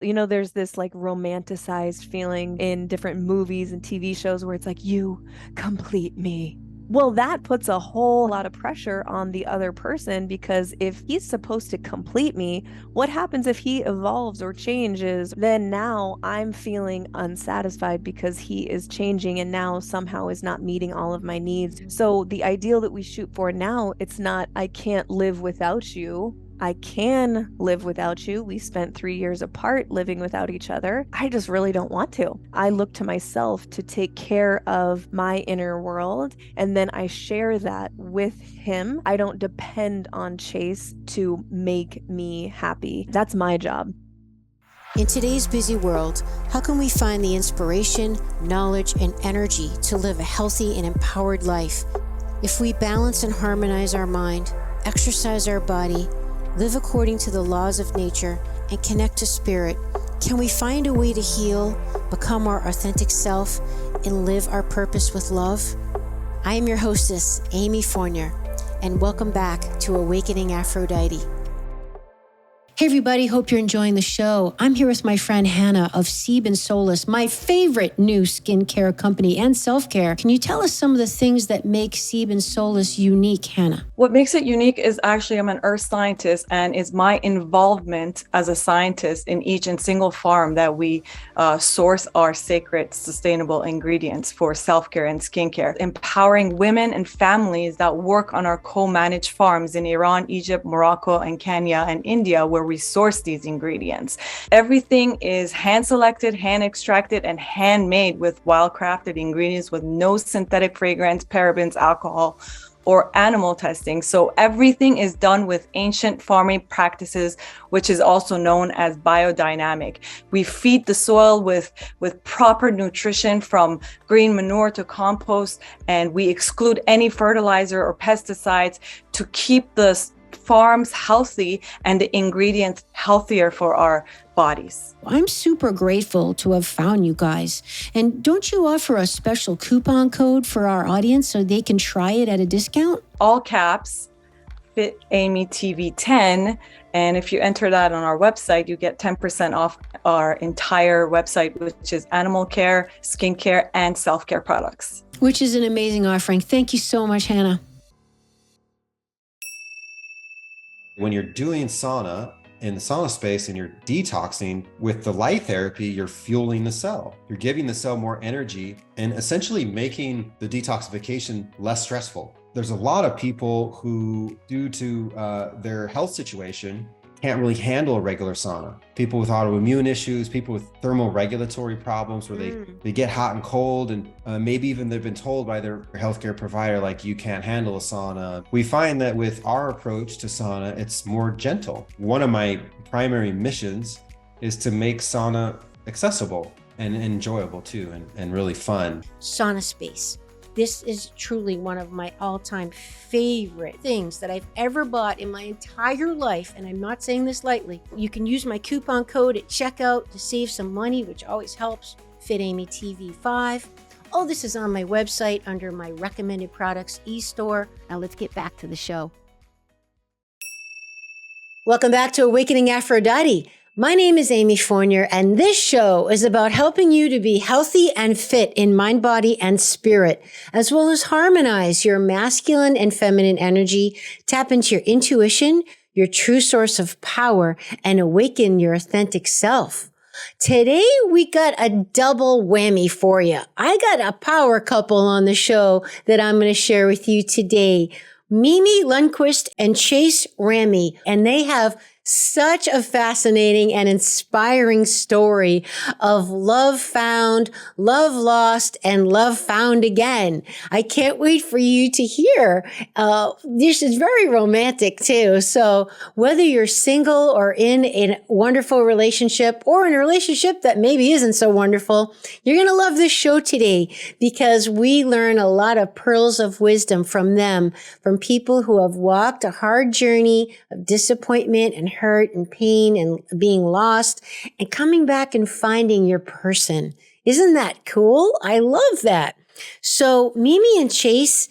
You know, there's this like romanticized feeling in different movies and TV shows where it's like, you complete me. Well, that puts a whole lot of pressure on the other person because if he's supposed to complete me, what happens if he evolves or changes? Then now I'm feeling unsatisfied because he is changing and now somehow is not meeting all of my needs. So the ideal that we shoot for now, it's not, I can't live without you. I can live without you. We spent 3 years apart living without each other. I just really don't want to. I look to myself to take care of my inner world, and then I share that with him. I don't depend on Chase to make me happy. That's my job. In today's busy world, how can we find the inspiration, knowledge, and energy to live a healthy and empowered life? If we balance and harmonize our mind, exercise our body, live according to the laws of nature, and connect to spirit, can we find a way to heal, become our authentic self, and live our purpose with love? I am your hostess, Amy Fournier, and welcome back to Awakening Aphrodite. Hey everybody, hope you're enjoying the show. I'm here with my friend Hannah of Sebin Solus, my favorite new skincare company and self-care. Can you tell us some of the things that make Sebin Solus unique, Hannah? What makes it unique is actually I'm an earth scientist, and it's my involvement as a scientist in each and single farm that we source our sacred, sustainable ingredients for self-care and skincare, empowering women and families that work on our co-managed farms in Iran, Egypt, Morocco, and Kenya, and India, where we source these ingredients. Everything is hand-selected, hand-extracted, and handmade with wild-crafted ingredients with no synthetic fragrance, parabens, alcohol, or animal testing. So everything is done with ancient farming practices, which is also known as biodynamic. We feed the soil with proper nutrition from green manure to compost, and we exclude any fertilizer or pesticides to keep the farms healthy and the ingredients healthier for our bodies. I'm super grateful to have found you guys. And don't you offer a special coupon code for our audience so they can try it at a discount? All caps, Fit Amy TV 10. And if you enter that on our website, you get 10% off our entire website, which is animal care, skincare, and self-care products. Which is an amazing offering. Thank you so much, Hannah. When you're doing sauna in the sauna space and you're detoxing with the light therapy, you're fueling the cell. You're giving the cell more energy and essentially making the detoxification less stressful. There's a lot of people who, due to their health situation, can't really handle a regular sauna. People with autoimmune issues, people with thermoregulatory problems where they get hot and cold, and maybe even they've been told by their healthcare provider, like, you can't handle a sauna. We find that with our approach to sauna, it's more gentle. One of my primary missions is to make sauna accessible and enjoyable too, and really fun. Sauna space. This is truly one of my all-time favorite things that I've ever bought in my entire life, and I'm not saying this lightly. You can use my coupon code at checkout to save some money, which always helps. FitAmyTV5. All this is on my website under my recommended products e-store. Now let's get back to the show. Welcome back to Awakening Aphrodite. My name is Amy Fournier, and this show is about helping you to be healthy and fit in mind, body, and spirit, as well as harmonize your masculine and feminine energy, tap into your intuition, your true source of power, and awaken your authentic self. Today, we got a double whammy for you. I got a power couple on the show that I'm going to share with you today. Mimi Lundquist and Chase Ramy, and they have such a fascinating and inspiring story of love found, love lost, and love found again. I can't wait for you to hear. This is very romantic too. So whether you're single or in a wonderful relationship or in a relationship that maybe isn't so wonderful, you're going to love this show today because we learn a lot of pearls of wisdom from them, from people who have walked a hard journey of disappointment and hurt and pain and being lost and coming back and finding your person. Isn't that cool? I love that. So Mimi and Chase,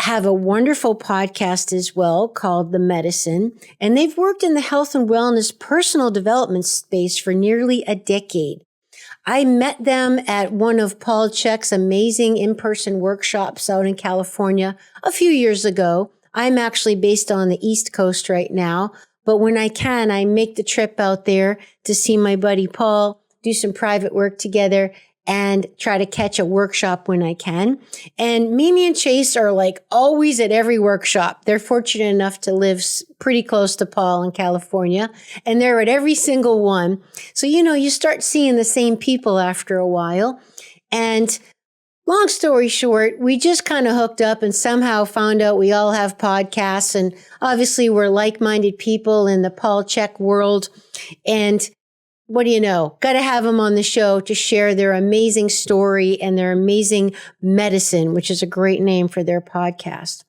have a wonderful podcast as well called The Medicin, and they've worked in the health and wellness personal development space for nearly a decade. I met them at one of Paul Chek's amazing in-person workshops out in California a few years ago. I'm actually based on the East Coast right now, but when I can, I make the trip out there to see my buddy Paul, do some private work together, and try to catch a workshop when I can. And Mimi and Chase are like always at every workshop. They're fortunate enough to live pretty close to Paul in California, and they're at every single one. So, you start seeing the same people after a while. And long story short, we just kind of hooked up and somehow found out we all have podcasts. And obviously we're like-minded people in the Paul Chek world. And what do you know? Got to have them on the show to share their amazing story and their amazing medicine, which is a great name for their podcast.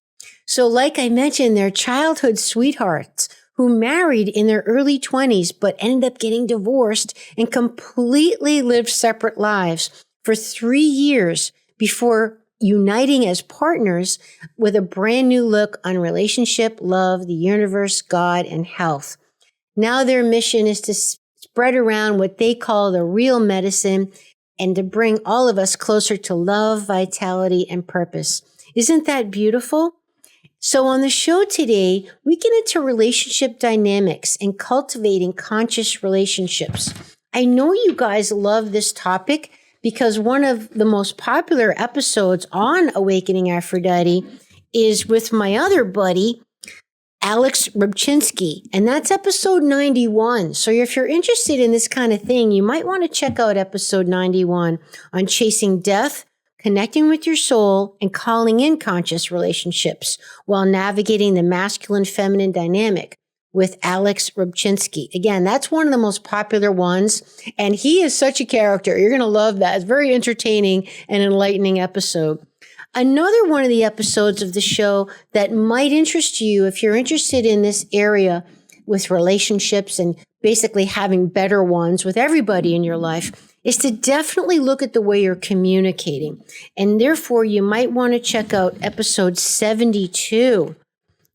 So like I mentioned, they're childhood sweethearts who married in their early 20s, but ended up getting divorced and completely lived separate lives for 3 years before uniting as partners with a brand new look on relationship, love, the universe, God, and health. Now their mission is to spread around what they call the real medicine and to bring all of us closer to love, vitality, and purpose. Isn't that beautiful? So on the show today, we get into relationship dynamics and cultivating conscious relationships. I know you guys love this topic because one of the most popular episodes on Awakening Aphrodite is with my other buddy, Alex Rubchinsky, and that's episode 91. So if you're interested in this kind of thing, you might want to check out episode 91 on chasing death, connecting with your soul, and calling in conscious relationships while navigating the masculine-feminine dynamic with Alex Rubchinsky. Again, that's one of the most popular ones, and he is such a character. You're going to love that. It's a very entertaining and enlightening episode. Another one of the episodes of the show that might interest you if you're interested in this area with relationships and basically having better ones with everybody in your life is to definitely look at the way you're communicating. And therefore, you might want to check out episode 72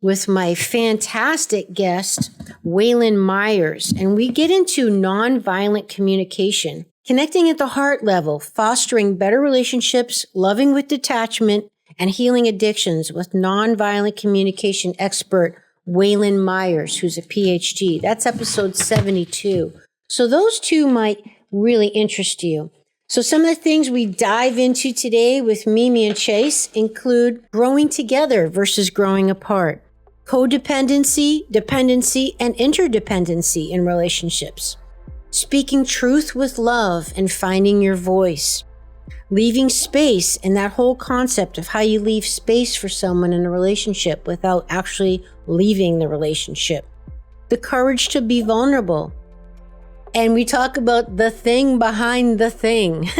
with my fantastic guest, Waylon Myers. And we get into nonviolent communication. Connecting at the heart level, fostering better relationships, loving with detachment, and healing addictions with nonviolent communication expert Waylon Myers, who's a PhD. That's episode 72. So those two might really interest you. So some of the things we dive into today with Mimi and Chase include growing together versus growing apart, codependency, dependency, and interdependency in relationships, speaking truth with love and finding your voice, leaving space, and that whole concept of how you leave space for someone in a relationship without actually leaving the relationship, the courage to be vulnerable. And we talk about the thing behind the thing,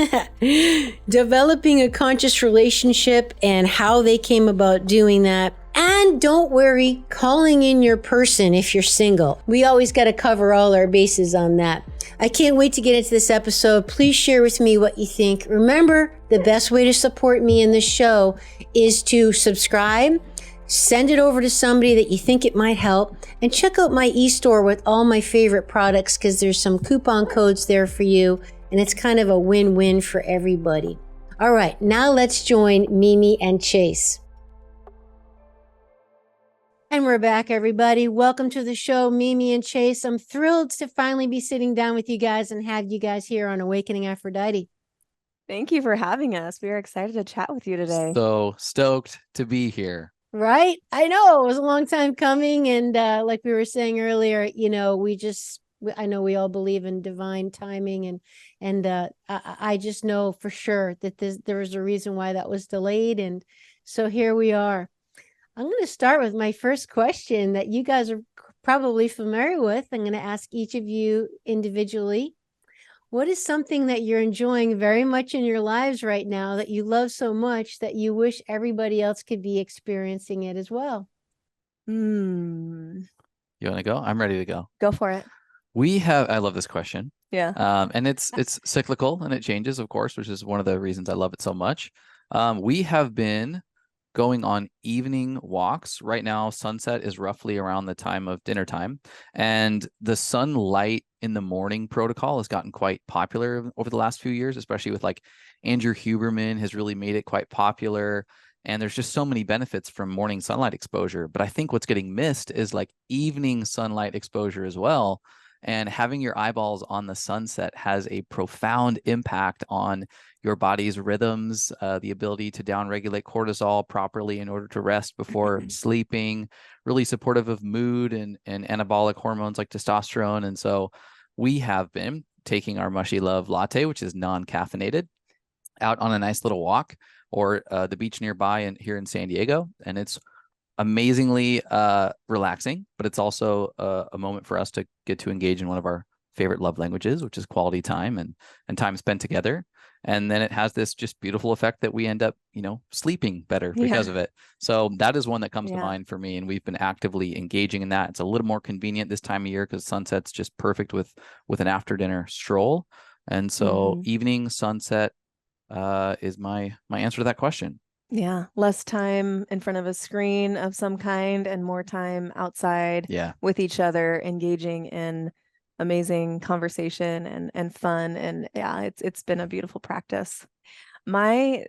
developing a conscious relationship and how they came about doing that. And don't worry, calling in your person if you're single. We always got to cover all our bases on that. I can't wait to get into this episode. Please share with me what you think. Remember, the best way to support me in this show is to subscribe, send it over to somebody that you think it might help, and check out my e-store with all my favorite products because there's some coupon codes there for you, and it's kind of a win-win for everybody. All right, now let's join Mimi and Chase. And we're back, everybody. Welcome to the show, Mimi and Chase. I'm thrilled to finally be sitting down with you guys and have you guys here on Awakening Aphrodite. Thank you for having us. We are excited to chat with you today. So stoked to be here. Right? I know it was a long time coming. And like we were saying earlier, I know we all believe in divine timing. And I just know for sure that there was a reason why that was delayed. And so here we are. I'm going to start with my first question that you guys are probably familiar with. I'm going to ask each of you individually. What is something that you're enjoying very much in your lives right now that you love so much that you wish everybody else could be experiencing it as well? You want to go? I'm ready to go. Go for it. I love this question. Yeah. And it's cyclical and it changes, of course, which is one of the reasons I love it so much. We have been going on evening walks. Right now, sunset is roughly around the time of dinner time. And the sunlight in the morning protocol has gotten quite popular over the last few years, especially with like Andrew Huberman has really made it quite popular. And there's just so many benefits from morning sunlight exposure. But I think what's getting missed is like evening sunlight exposure as well. And having your eyeballs on the sunset has a profound impact on your body's rhythms, the ability to downregulate cortisol properly in order to rest before sleeping, really supportive of mood and anabolic hormones like testosterone. And so we have been taking our Mushy Love latte, which is non-caffeinated, out on a nice little walk or the beach nearby and here in San Diego. And it's amazingly relaxing, but it's also a moment for us to get to engage in one of our favorite love languages, which is quality time and time spent together. And then it has this just beautiful effect that we end up, sleeping better because of it. So that is one that comes to mind for me. And we've been actively engaging in that. It's a little more convenient this time of year because sunset's just perfect with an after dinner stroll. And so evening sunset is my answer to that question. Yeah, less time in front of a screen of some kind and more time outside with each other, engaging in amazing conversation and fun. And yeah, it's been a beautiful practice. My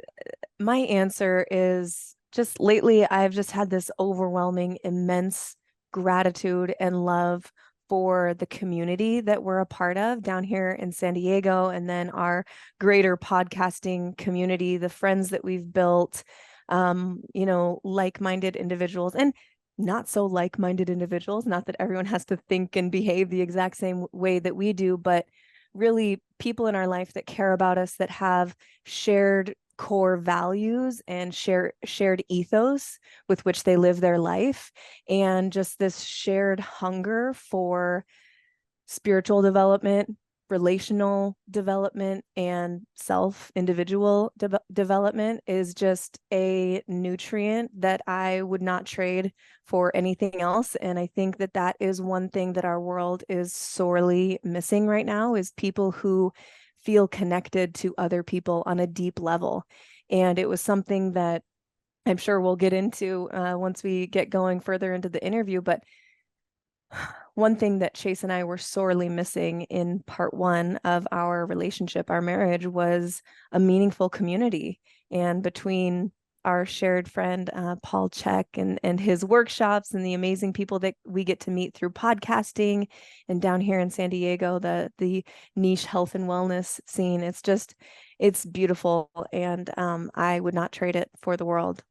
answer is just lately I've just had this overwhelming, immense gratitude and love for the community that we're a part of down here in San Diego, and then our greater podcasting community, the friends that we've built, like-minded individuals and not so like-minded individuals. Not that everyone has to think and behave the exact same way that we do, but really people in our life that care about us, that have shared core values and shared ethos with which they live their life, and just this shared hunger for spiritual development, relational development, and individual development is just a nutrient that I would not trade for anything else. And I think that is one thing that our world is sorely missing right now, is people who feel connected to other people on a deep level. And it was something that I'm sure we'll get into once we get going further into the interview. But one thing that Chase and I were sorely missing in part one of our relationship, our marriage, was a meaningful community. And between our shared friend, Paul Check, and his workshops and the amazing people that we get to meet through podcasting, and down here in San Diego, the niche health and wellness scene, it's beautiful. And I would not trade it for the world.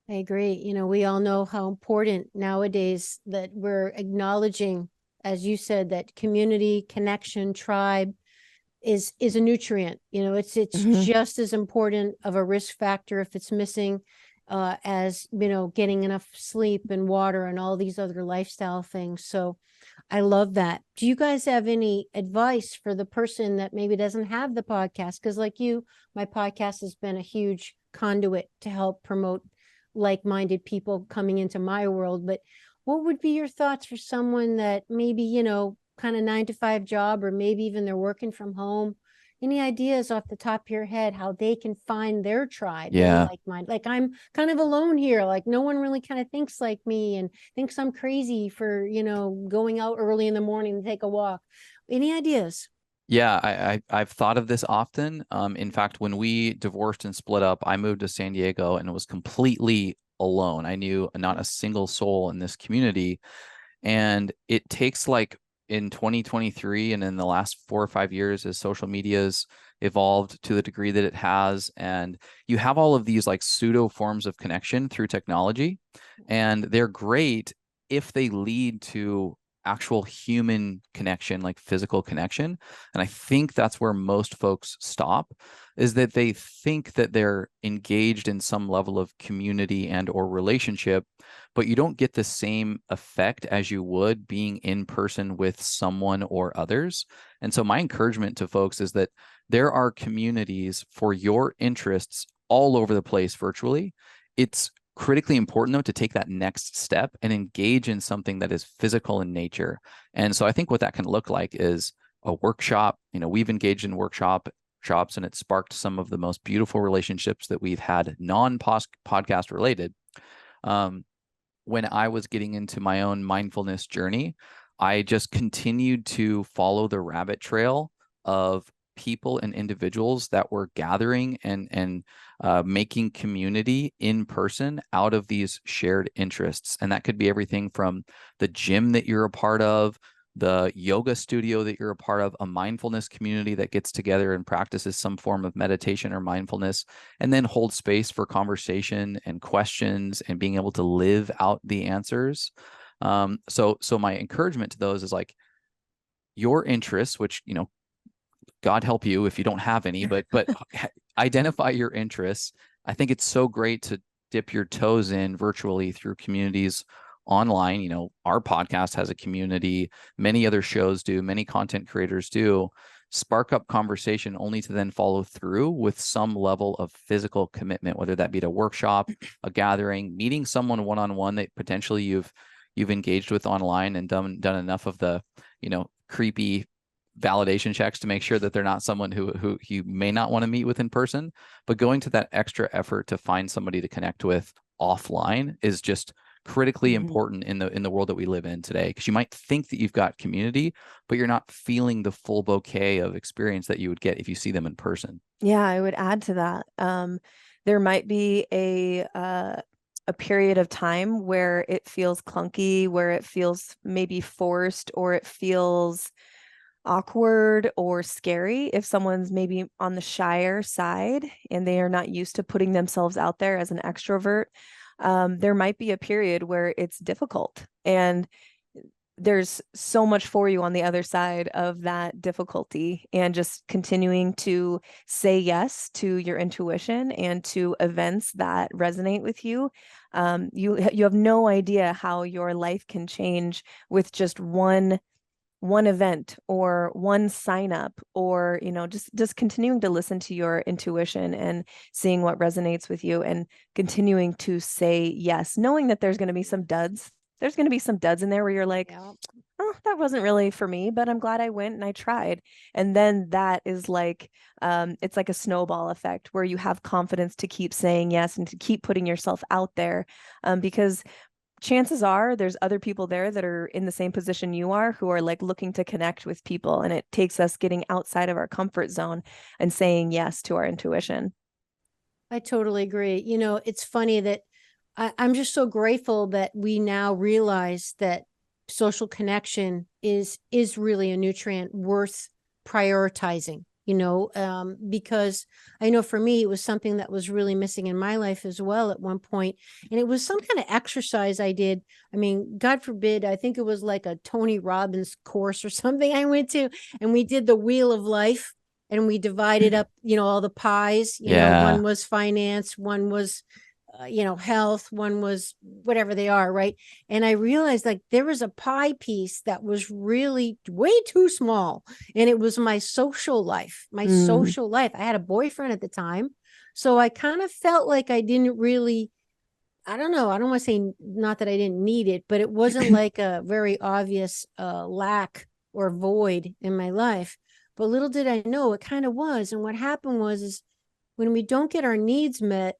I agree. We all know how important nowadays that we're acknowledging, as you said, that community, connection, tribe is a nutrient. It's just as important of a risk factor if it's missing as, getting enough sleep and water and all these other lifestyle things. So I love that. Do you guys have any advice for the person that maybe doesn't have the podcast? Because like you, my podcast has been a huge conduit to help promote like-minded people coming into my world. But what would be your thoughts for someone that maybe, kind of 9-to-5 job, or maybe even they're working from home? Any ideas off the top of your head how they can find their tribe? Like-minded. Like, I'm kind of alone here. Like, no one really kind of thinks like me and thinks I'm crazy for, going out early in the morning to take a walk. Any ideas? Yeah, I've thought of this often. In fact, when we divorced and split up, I moved to San Diego and was completely alone. I knew not a single soul in this community. And it takes, like, in 2023 and in the last 4 or 5 years, as social media's evolved to the degree that it has, and you have all of these like pseudo forms of connection through technology, and they're great if they lead to actual human connection, like physical connection. And I think that's where most folks stop, is that they think that they're engaged in some level of community and or relationship, but you don't get the same effect as you would being in person with someone or others. And so my encouragement to folks is that there are communities for your interests all over the place virtually. It's critically important, though, to take that next step and engage in something that is physical in nature. And so I think what that can look like is a workshop. We've engaged in workshop workshops, and it sparked some of the most beautiful relationships that we've had non-podcast related. When I was getting into my own mindfulness journey, I just continued to follow the rabbit trail of people and individuals that were gathering and making community in person out of these shared interests. And that could be everything from the gym that you're a part of, the yoga studio that you're a part of, a mindfulness community that gets together and practices some form of meditation or mindfulness, and then hold space for conversation and questions and being able to live out the answers. So my encouragement to those is like, your interests, which, you know, God help you if you don't have any, but identify your interests. I think it's so great to dip your toes in virtually through communities online. You know, our podcast has a community, many other shows do, many content creators do. Spark up conversation only to then follow through with some level of physical commitment, whether that be a workshop, a gathering, meeting someone one-on-one that potentially you've engaged with online and done enough of the, you know, creepy validation checks to make sure that they're not someone who you may not want to meet with in person. But going to that extra effort to find somebody to connect with offline is just critically important in the world that we live in today, because you might think that you've got community, but you're not feeling the full bouquet of experience that you would get if you see them in person. Yeah, I would add to that. There might be a period of time where it feels clunky, where it feels maybe forced, or it feels awkward or scary if someone's maybe on the shyer side and they are not used to putting themselves out there as an extrovert. There might be a period where it's difficult, and there's so much for you on the other side of that difficulty, and just continuing to say yes to your intuition and to events that resonate with you. You have no idea how your life can change with just one event or one sign up, or, you know, just continuing to listen to your intuition and seeing what resonates with you, and continuing to say yes, knowing that there's going to be some duds. There's going to be some duds in there where you're like, oh, that wasn't really for me, but I'm glad I went and I tried. And then that is like, it's like a snowball effect where you have confidence to keep saying yes and to keep putting yourself out there, because chances are there's other people there that are in the same position you are, who are like looking to connect with people. And it takes us getting outside of our comfort zone and saying yes to our intuition. I totally agree. You know, it's funny that I'm just so grateful that we now realize that social connection is really a nutrient worth prioritizing, you know, because I know for me, it was something that was really missing in my life as well at one point. And it was some kind of exercise I did. I mean, God forbid, I think it was like a Tony Robbins course or something I went to, and we did the wheel of life, and we divided up, you know, all the pies, you know, one was finance, one was you know, health, one was whatever they are, right? And I realized like there was a pie piece that was really way too small, and it was my social life, social life. I had a boyfriend at the time, so I kind of felt like I didn't really, I don't know, I don't want to say not that I didn't need it, but it wasn't like a very obvious lack or void in my life. But little did I know it kind of was. And what happened was is when we don't get our needs met,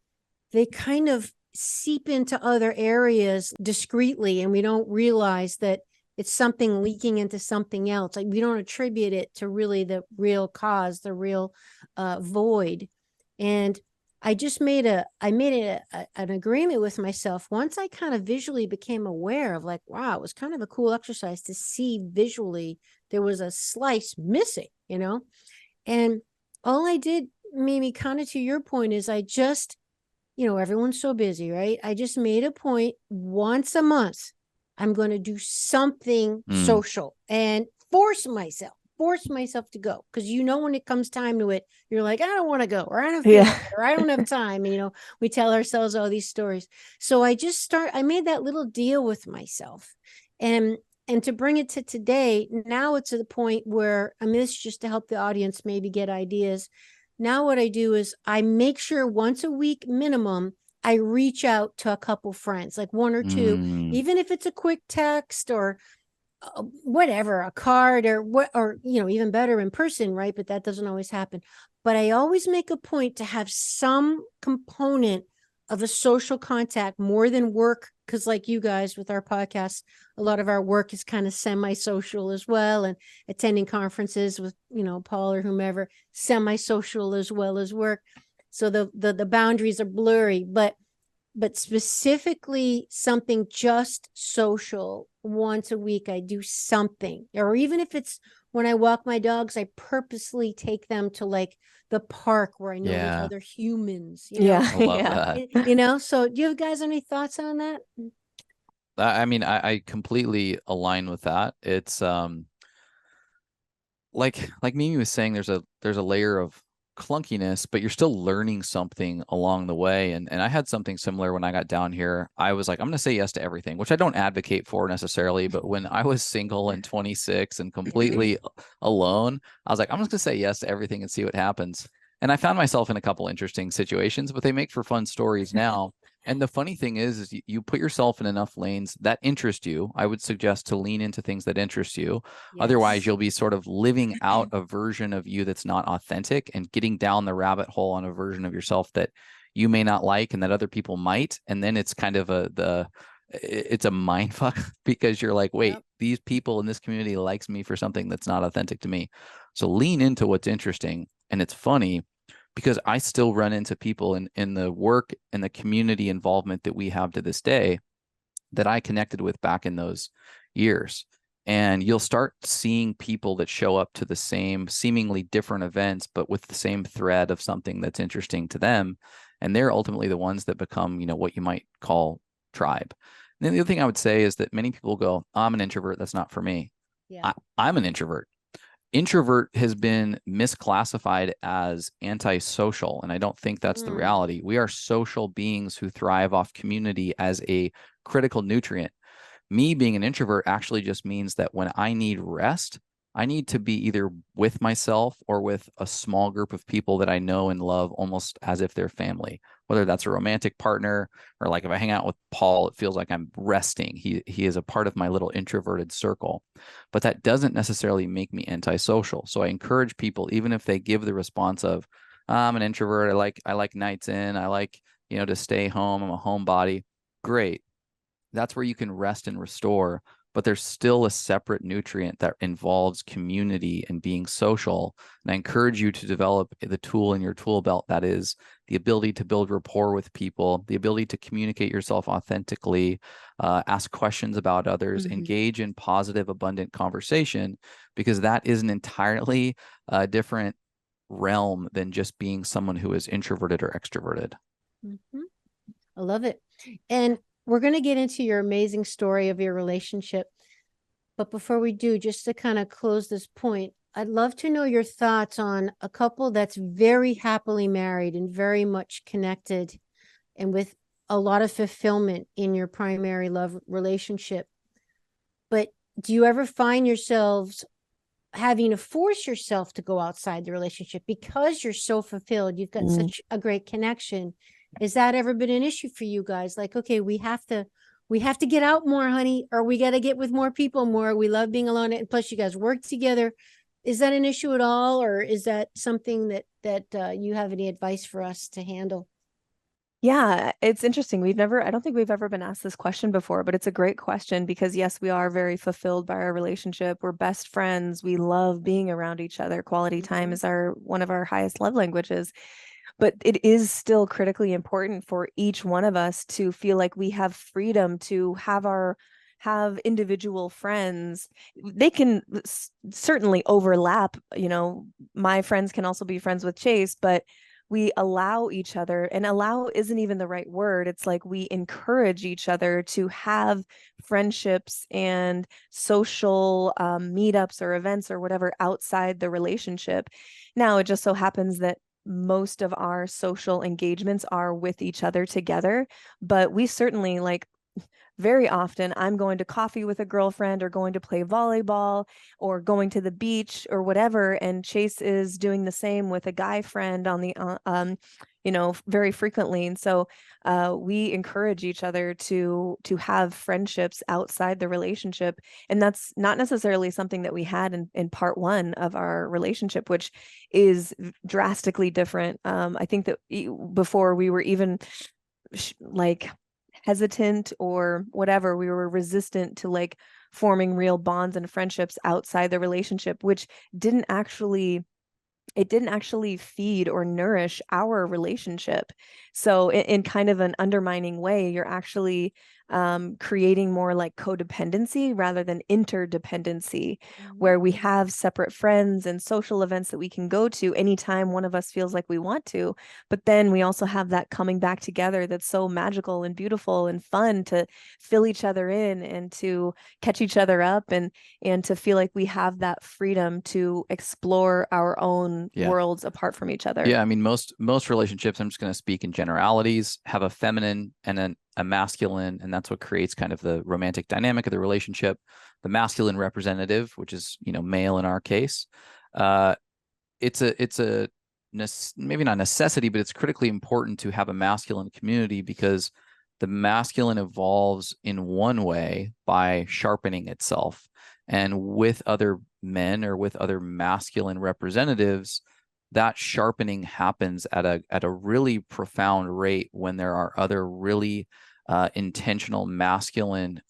they kind of seep into other areas discreetly, and we don't realize that it's something leaking into something else. Like we don't attribute it to really the real cause, the real void. And I just made an agreement with myself. Once I kind of visually became aware of like, wow, it was kind of a cool exercise to see visually there was a slice missing, you know? And all I did, Mimi, kind of to your point, is I just, you know, everyone's so busy, right? I just made a point once a month, I'm going to do something social and force myself to go. Because, you know, when it comes time to it, you're like, I don't want to go, or I don't feel like it, or I don't have time. You know, we tell ourselves all these stories. So I made that little deal with myself. And to bring it to today, now it's at the point where, I mean, this is just to help the audience maybe get ideas. Now what I do is I make sure once a week minimum, I reach out to a couple friends, like one or two, even if it's a quick text or whatever, a card or what, or, you know, even better in person, right? But that doesn't always happen. But I always make a point to have some component of a social contact more than work. Cause like you guys with our podcast, a lot of our work is kind of semi-social as well. And attending conferences with, you know, Paul or whomever, semi-social as well as work. So the boundaries are blurry, but specifically something just social once a week. I do something, or even if it's when I walk my dogs, I purposely take them to like the park where I know there's Yeah, other humans, you know. Yeah, I love yeah. that. You know, so do you guys have any thoughts on that? I mean, I completely align with that. It's like Mimi was saying, there's a layer of clunkiness, but you're still learning something along the way. And I had something similar when I got down here. I was like, I'm gonna say yes to everything, which I don't advocate for necessarily, but when I was single and 26 and completely alone, I was like, I'm just gonna say yes to everything and see what happens. And I found myself in a couple interesting situations, but they make for fun stories now. And the funny thing is you put yourself in enough lanes that interest you. I would suggest to lean into things that interest you. Otherwise, Yes. you'll be sort of living out a version of you that's not authentic and getting down the rabbit hole on a version of yourself that you may not like and that other people might. And then it's kind of it's a mind fuck because you're like, wait, Yep. these people in this community likes me for something that's not authentic to me. So lean into what's interesting. And it's funny because I still run into people in the work and the community involvement that we have to this day that I connected with back in those years. And you'll start seeing people that show up to the same seemingly different events, but with the same thread of something that's interesting to them. And they're ultimately the ones that become, you know, what you might call tribe. And then the other thing I would say is that many people go, I'm an introvert. That's not for me. Yeah. I'm an introvert. Introvert has been misclassified as antisocial, and I don't think that's the Mm. reality. We are social beings who thrive off community as a critical nutrient. Me being an introvert actually just means that when I need rest, I need to be either with myself or with a small group of people that I know and love almost as if they're family, whether that's a romantic partner or like if I hang out with Paul, it feels like I'm resting. He is a part of my little introverted circle, but that doesn't necessarily make me antisocial. So I encourage people, even if they give the response of, I'm an introvert, I like nights in, I like, you know, to stay home, I'm a homebody. Great, that's where you can rest and restore, but there's still a separate nutrient that involves community and being social. And I encourage you to develop the tool in your tool belt that is the ability to build rapport with people, the ability to communicate yourself authentically, ask questions about others, Mhm. engage in positive, abundant conversation, because that is an entirely different realm than just being someone who is introverted or extroverted. Mm-hmm. I love it. And we're going to get into your amazing story of your relationship. But before we do, just to kind of close this point, I'd love to know your thoughts on a couple that's very happily married and very much connected and with a lot of fulfillment in your primary love relationship. But do you ever find yourselves having to force yourself to go outside the relationship because you're so fulfilled? You've got Mm. such a great connection. Has that ever been an issue for you guys? Like, okay, we have to get out more, honey, or we got to get with more people more. We love being alone. And plus you guys work together. Is that an issue at all? Or is that something that you have any advice for us to handle? Yeah, it's interesting. I don't think we've ever been asked this question before, but it's a great question because yes, we are very fulfilled by our relationship. We're best friends. We love being around each other. Quality time is one of our highest love languages. But it is still critically important for each one of us to feel like we have freedom to have individual friends. They can certainly overlap, you know, my friends can also be friends with Chase, but we allow each other, and allow isn't even the right word. It's like we encourage each other to have friendships and social meetups or events or whatever outside the relationship. Now, it just so happens that most of our social engagements are with each other together, but we certainly like very often I'm going to coffee with a girlfriend or going to play volleyball or going to the beach or whatever. And Chase is doing the same with a guy friend on the, very frequently. And so we encourage each other to have friendships outside the relationship. And that's not necessarily something that we had in part one of our relationship, which is drastically different. I think that before we were even like hesitant or whatever, we were resistant to like forming real bonds and friendships outside the relationship, which didn't actually it didn't actually feed or nourish our relationship. So in kind of an undermining way, you're actually creating more like codependency rather than interdependency, where we have separate friends and social events that we can go to anytime one of us feels like we want to. But then we also have that coming back together that's so magical and beautiful and fun to fill each other in and to catch each other up and to feel like we have that freedom to explore our own worlds apart from each other. Yeah, I mean, most relationships, I'm just going to speak in generalities, have a feminine and a masculine, and that's what creates kind of the romantic dynamic of the relationship. The masculine representative, which is, male in our case, it's a maybe not necessity, but it's critically important to have a masculine community, because the masculine evolves in one way by sharpening itself. And with other men or with other masculine representatives, that sharpening happens at a really profound rate when there are other really intentional masculine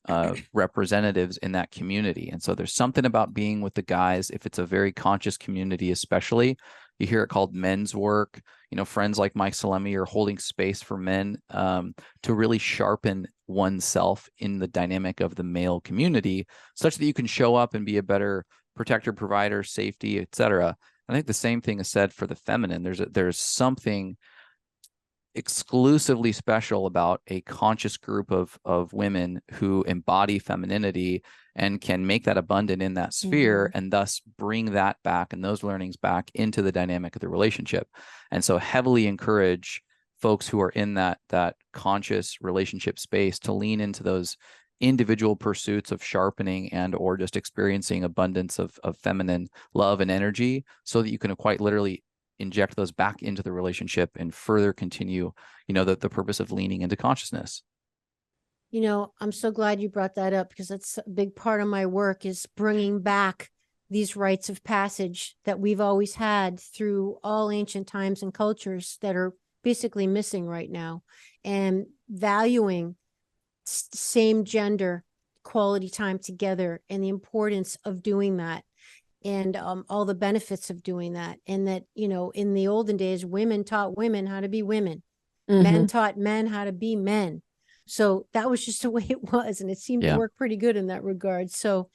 representatives in that community. And so there's something about being with the guys, if it's a very conscious community, especially. You hear it called men's work. Friends like Mike Salemi are holding space for men to really sharpen oneself in the dynamic of the male community, such that you can show up and be a better protector, provider, safety, etc. I think the same thing is said for the feminine. There's something exclusively special about a conscious group of women who embody femininity and can make that abundant in that sphere, and thus bring that back and those learnings back into the dynamic of the relationship. And so heavily encourage folks who are in that conscious relationship space to lean into those individual pursuits of sharpening and or just experiencing abundance of feminine love and energy, so that you can quite literally inject those back into the relationship and further continue, the purpose of leaning into consciousness. I'm so glad you brought that up, because that's a big part of my work, is bringing back these rites of passage that we've always had through all ancient times and cultures that are basically missing right now, and valuing same gender quality time together and the importance of doing that, and all the benefits of doing that. And that, in the olden days, women taught women how to be women. Men taught men how to be men. So that was just the way it was. And it seemed to work pretty good in that regard. So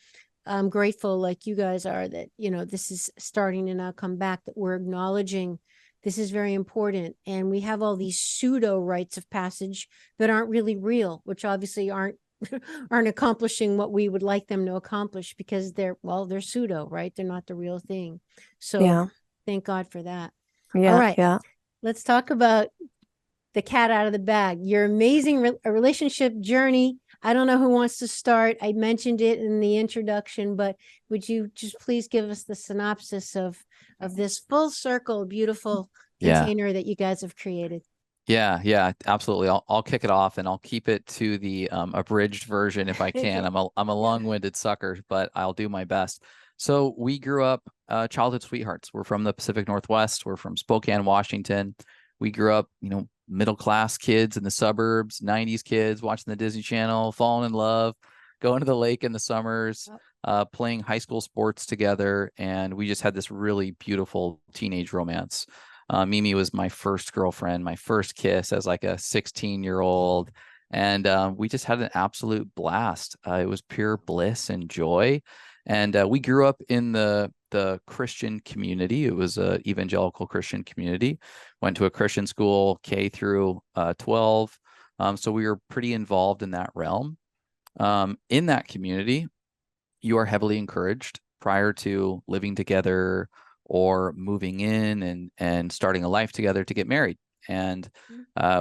I'm grateful, like you guys are, that, this is starting to now come back, that we're acknowledging this is very important. And we have all these pseudo rites of passage that aren't really real, which obviously aren't accomplishing what we would like them to accomplish, because they're pseudo, right? They're not the real thing. So thank God for that. Yeah. All right. Yeah. Let's talk about the cat out of the bag, your amazing relationship journey. I don't know who wants to start. I mentioned it in the introduction, but would you just please give us the synopsis of this full circle, beautiful container that you guys have created? Yeah, absolutely. I'll kick it off, and I'll keep it to the abridged version if I can. I'm a long-winded sucker, but I'll do my best. So we grew up childhood sweethearts. We're from the Pacific Northwest. We're from Spokane, Washington. We grew up, middle-class kids in the suburbs, 90s kids watching the Disney Channel, falling in love, going to the lake in the summers, playing high school sports together. And we just had this really beautiful teenage romance. Mimi was my first girlfriend, my first kiss as like a 16-year-old. And we just had an absolute blast. It was pure bliss and joy. And we grew up in the Christian community. It was an evangelical Christian community. Went to a Christian school, K through 12. So we were pretty involved in that realm. In that community, you are heavily encouraged prior to living together or moving in and starting a life together to get married. And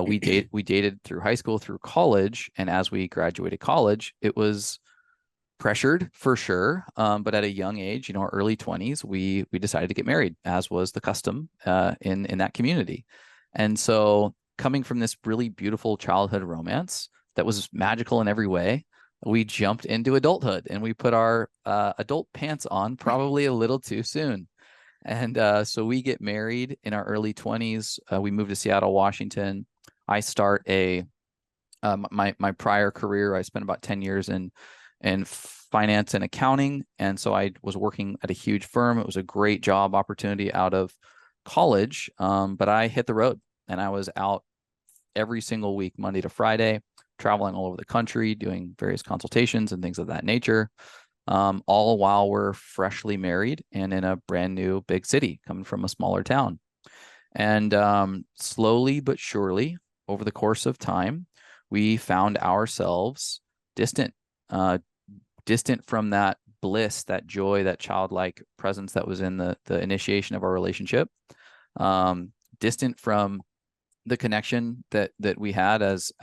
we dated through high school, through college, and as we graduated college, it was pressured for sure. But at a young age, our early 20s, we decided to get married, as was the custom in that community. And so coming from this really beautiful childhood romance that was magical in every way, we jumped into adulthood and we put our adult pants on probably a little too soon. And so we get married in our early 20s. We moved to Seattle, Washington. I start my prior career. I spent about 10 years in finance and accounting. And so I was working at a huge firm. It was a great job opportunity out of college. But I hit the road and I was out every single week, Monday to Friday, traveling all over the country, doing various consultations and things of that nature. All while we're freshly married and in a brand new big city, coming from a smaller town. And slowly but surely, over the course of time, we found ourselves distant from that bliss, that joy, that childlike presence that was in the initiation of our relationship. Distant from the connection that we had as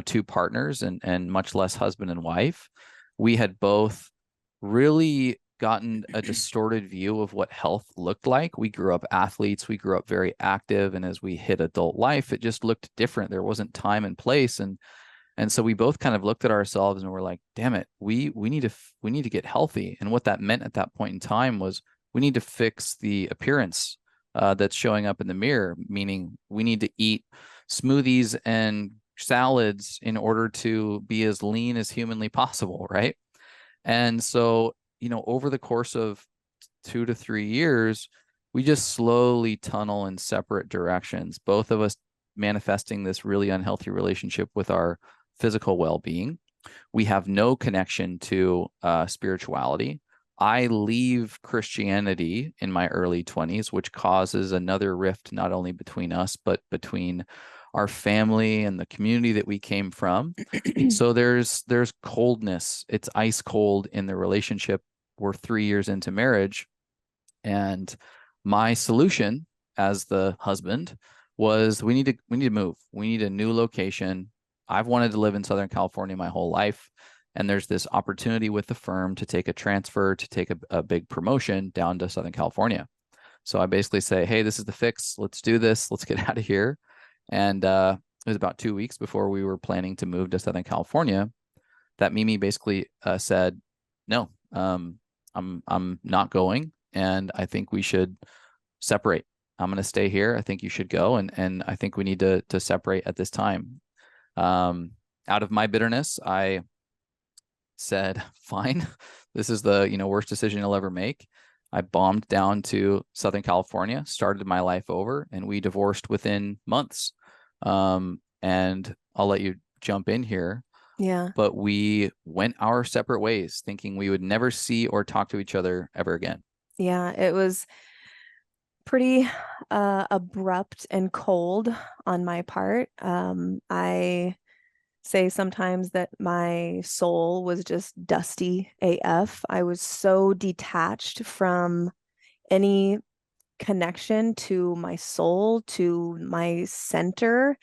two partners, and much less husband and wife. We had both really gotten a distorted view of what health looked like. We grew up athletes, we grew up very active, and as we hit adult life, it just looked different. There wasn't time and place, and so we both kind of looked at ourselves and were like, damn it, we need to get healthy. And what that meant at that point in time was we need to fix the appearance that's showing up in the mirror, meaning we need to eat smoothies and salads in order to be as lean as humanly possible, right? And so, over the course of 2 to 3 years, we just slowly tunnel in separate directions, both of us manifesting this really unhealthy relationship with our physical well-being. We have no connection to spirituality. I leave Christianity in my early 20s, which causes another rift, not only between us, but between our family and the community that we came from. So there's coldness. It's ice cold in the relationship. We're 3 years into marriage. And my solution as the husband was we need to move. We need a new location. I've wanted to live in Southern California my whole life. And there's this opportunity with the firm to take a transfer, to take a big promotion down to Southern California. So I basically say, hey, this is the fix. Let's do this. Let's get out of here. And it was about 2 weeks before we were planning to move to Southern California that Mimi basically said, no, I'm not going. And I think we should separate. I'm going to stay here. I think you should go. And I think we need to separate at this time. Out of my bitterness, I said, fine, this is the worst decision you'll ever make. I bombed down to Southern California, started my life over, and we divorced within months. And I'll let you jump in here. Yeah. But we went our separate ways, thinking we would never see or talk to each other ever again. Yeah, it was pretty abrupt and cold on my part. I say sometimes that my soul was just dusty AF. I was so detached from any connection to my soul, to my center,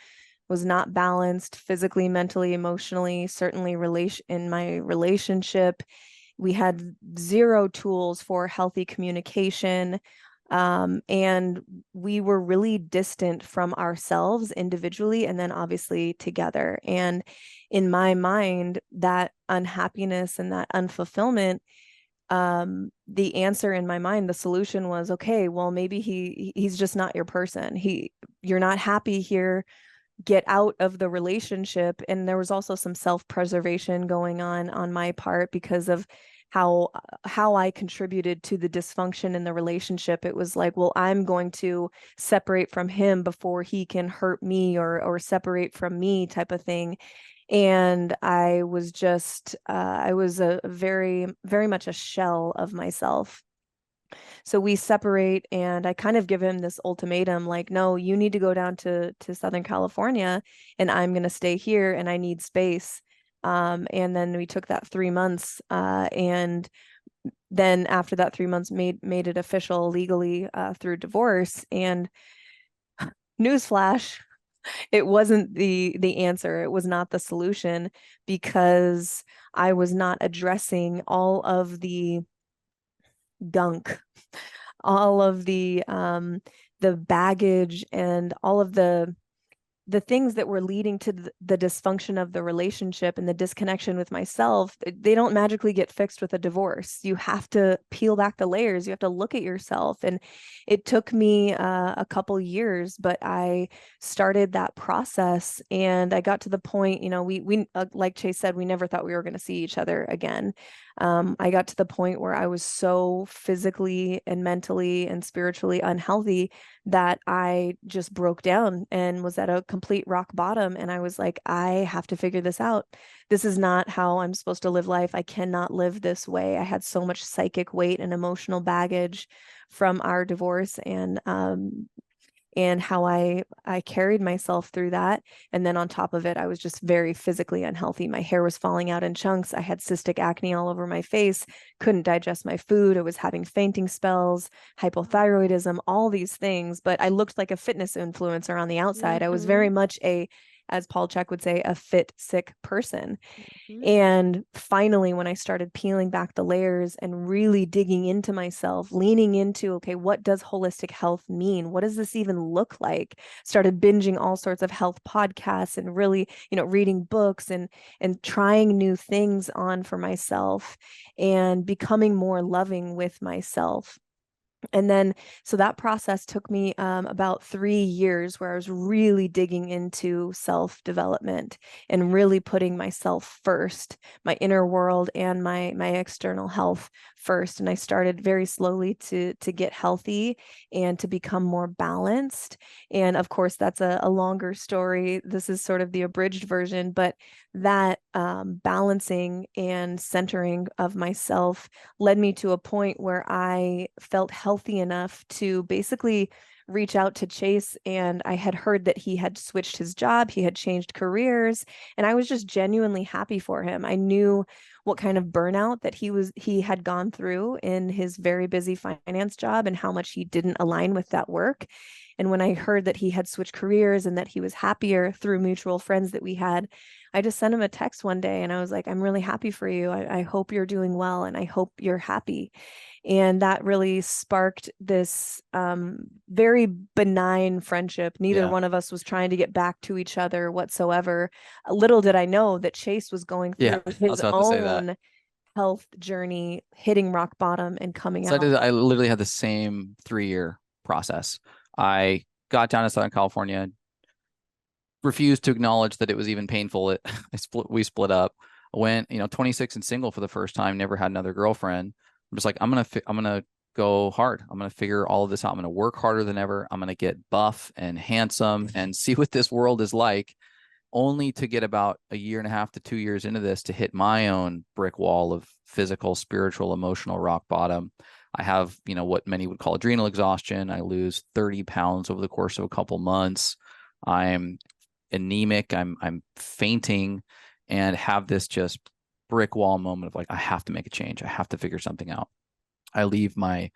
was not balanced physically, mentally, emotionally, certainly in my relationship. We had zero tools for healthy communication. And we were really distant from ourselves individually and then obviously together. And in my mind, that unhappiness and that unfulfillment, the answer in my mind, the solution was, okay, well, maybe he's just not your person. You're not happy here. Get out of the relationship. And there was also some self-preservation going on my part because of how I contributed to the dysfunction in the relationship. It was like, well, I'm going to separate from him before he can hurt me or separate from me type of thing. And I was just I was a very, very much a shell of myself. So we separate, and I kind of give him this ultimatum, like, no, you need to go down to Southern California and I'm going to stay here and I need space. And then we took that 3 months, and then after that 3 months made it official legally through divorce. And Newsflash, it wasn't the answer. It was not the solution, because I was not addressing all of the gunk, all of the baggage, and all of the things that were leading to the dysfunction of the relationship and the disconnection with myself. They don't magically get fixed with a divorce. You have to peel back the layers. You have to look at yourself. And it took me a couple years, but I started that process, and I got to the point, we like Chase said, we never thought we were going to see each other again. I got to the point where I was so physically and mentally and spiritually unhealthy that I just broke down and was at a complete rock bottom. And I was like, I have to figure this out. This is not how I'm supposed to live life. I cannot live this way. I had so much psychic weight and emotional baggage from our divorce, and how I carried myself through that. And then on top of it, I was just very physically unhealthy. My hair was falling out in chunks. I had cystic acne all over my face, couldn't digest my food. I was having fainting spells, hypothyroidism, all these things. But I looked like a fitness influencer on the outside. I was very much as Paul Chek would say, a fit, sick person. And finally, when I started peeling back the layers and really digging into myself, leaning into, okay, what does holistic health mean? What does this even look like? Started binging all sorts of health podcasts and really, reading books and trying new things on for myself and becoming more loving with myself. And then, so that process took me about 3 years, where I was really digging into self-development and really putting myself first, my inner world and my external health first. And I started very slowly to get healthy and to become more balanced. And of course, that's a longer story. This is sort of the abridged version, but that balancing and centering of myself led me to a point where I felt healthy enough to basically reach out to Chase. And I had heard that he had switched his job, he had changed careers, and I was just genuinely happy for him. I knew what kind of burnout that he had gone through in his very busy finance job and how much he didn't align with that work. And when I heard that he had switched careers and that he was happier through mutual friends that we had, I just sent him a text one day and I was like, I'm really happy for you. I hope you're doing well and I hope you're happy. And that really sparked this very benign friendship. Neither one of us was trying to get back to each other whatsoever. Little did I know that Chase was going through his own health journey, hitting rock bottom and coming out. I literally had the same 3-year process. I got down to Southern California, refused to acknowledge that it was even painful. We split up. I went, 26 and single for the first time, never had another girlfriend. I'm just like, I'm gonna go hard. I'm gonna figure all of this out. I'm gonna work harder than ever. I'm gonna get buff and handsome and see what this world is like, only to get about 1.5 to 2 years into this to hit my own brick wall of physical, spiritual, emotional rock bottom. I have, what many would call adrenal exhaustion. I lose 30 pounds over the course of a couple months. I'm anemic. I'm fainting, and have this just brick wall moment of like, I have to make a change. I have to figure something out. I leave my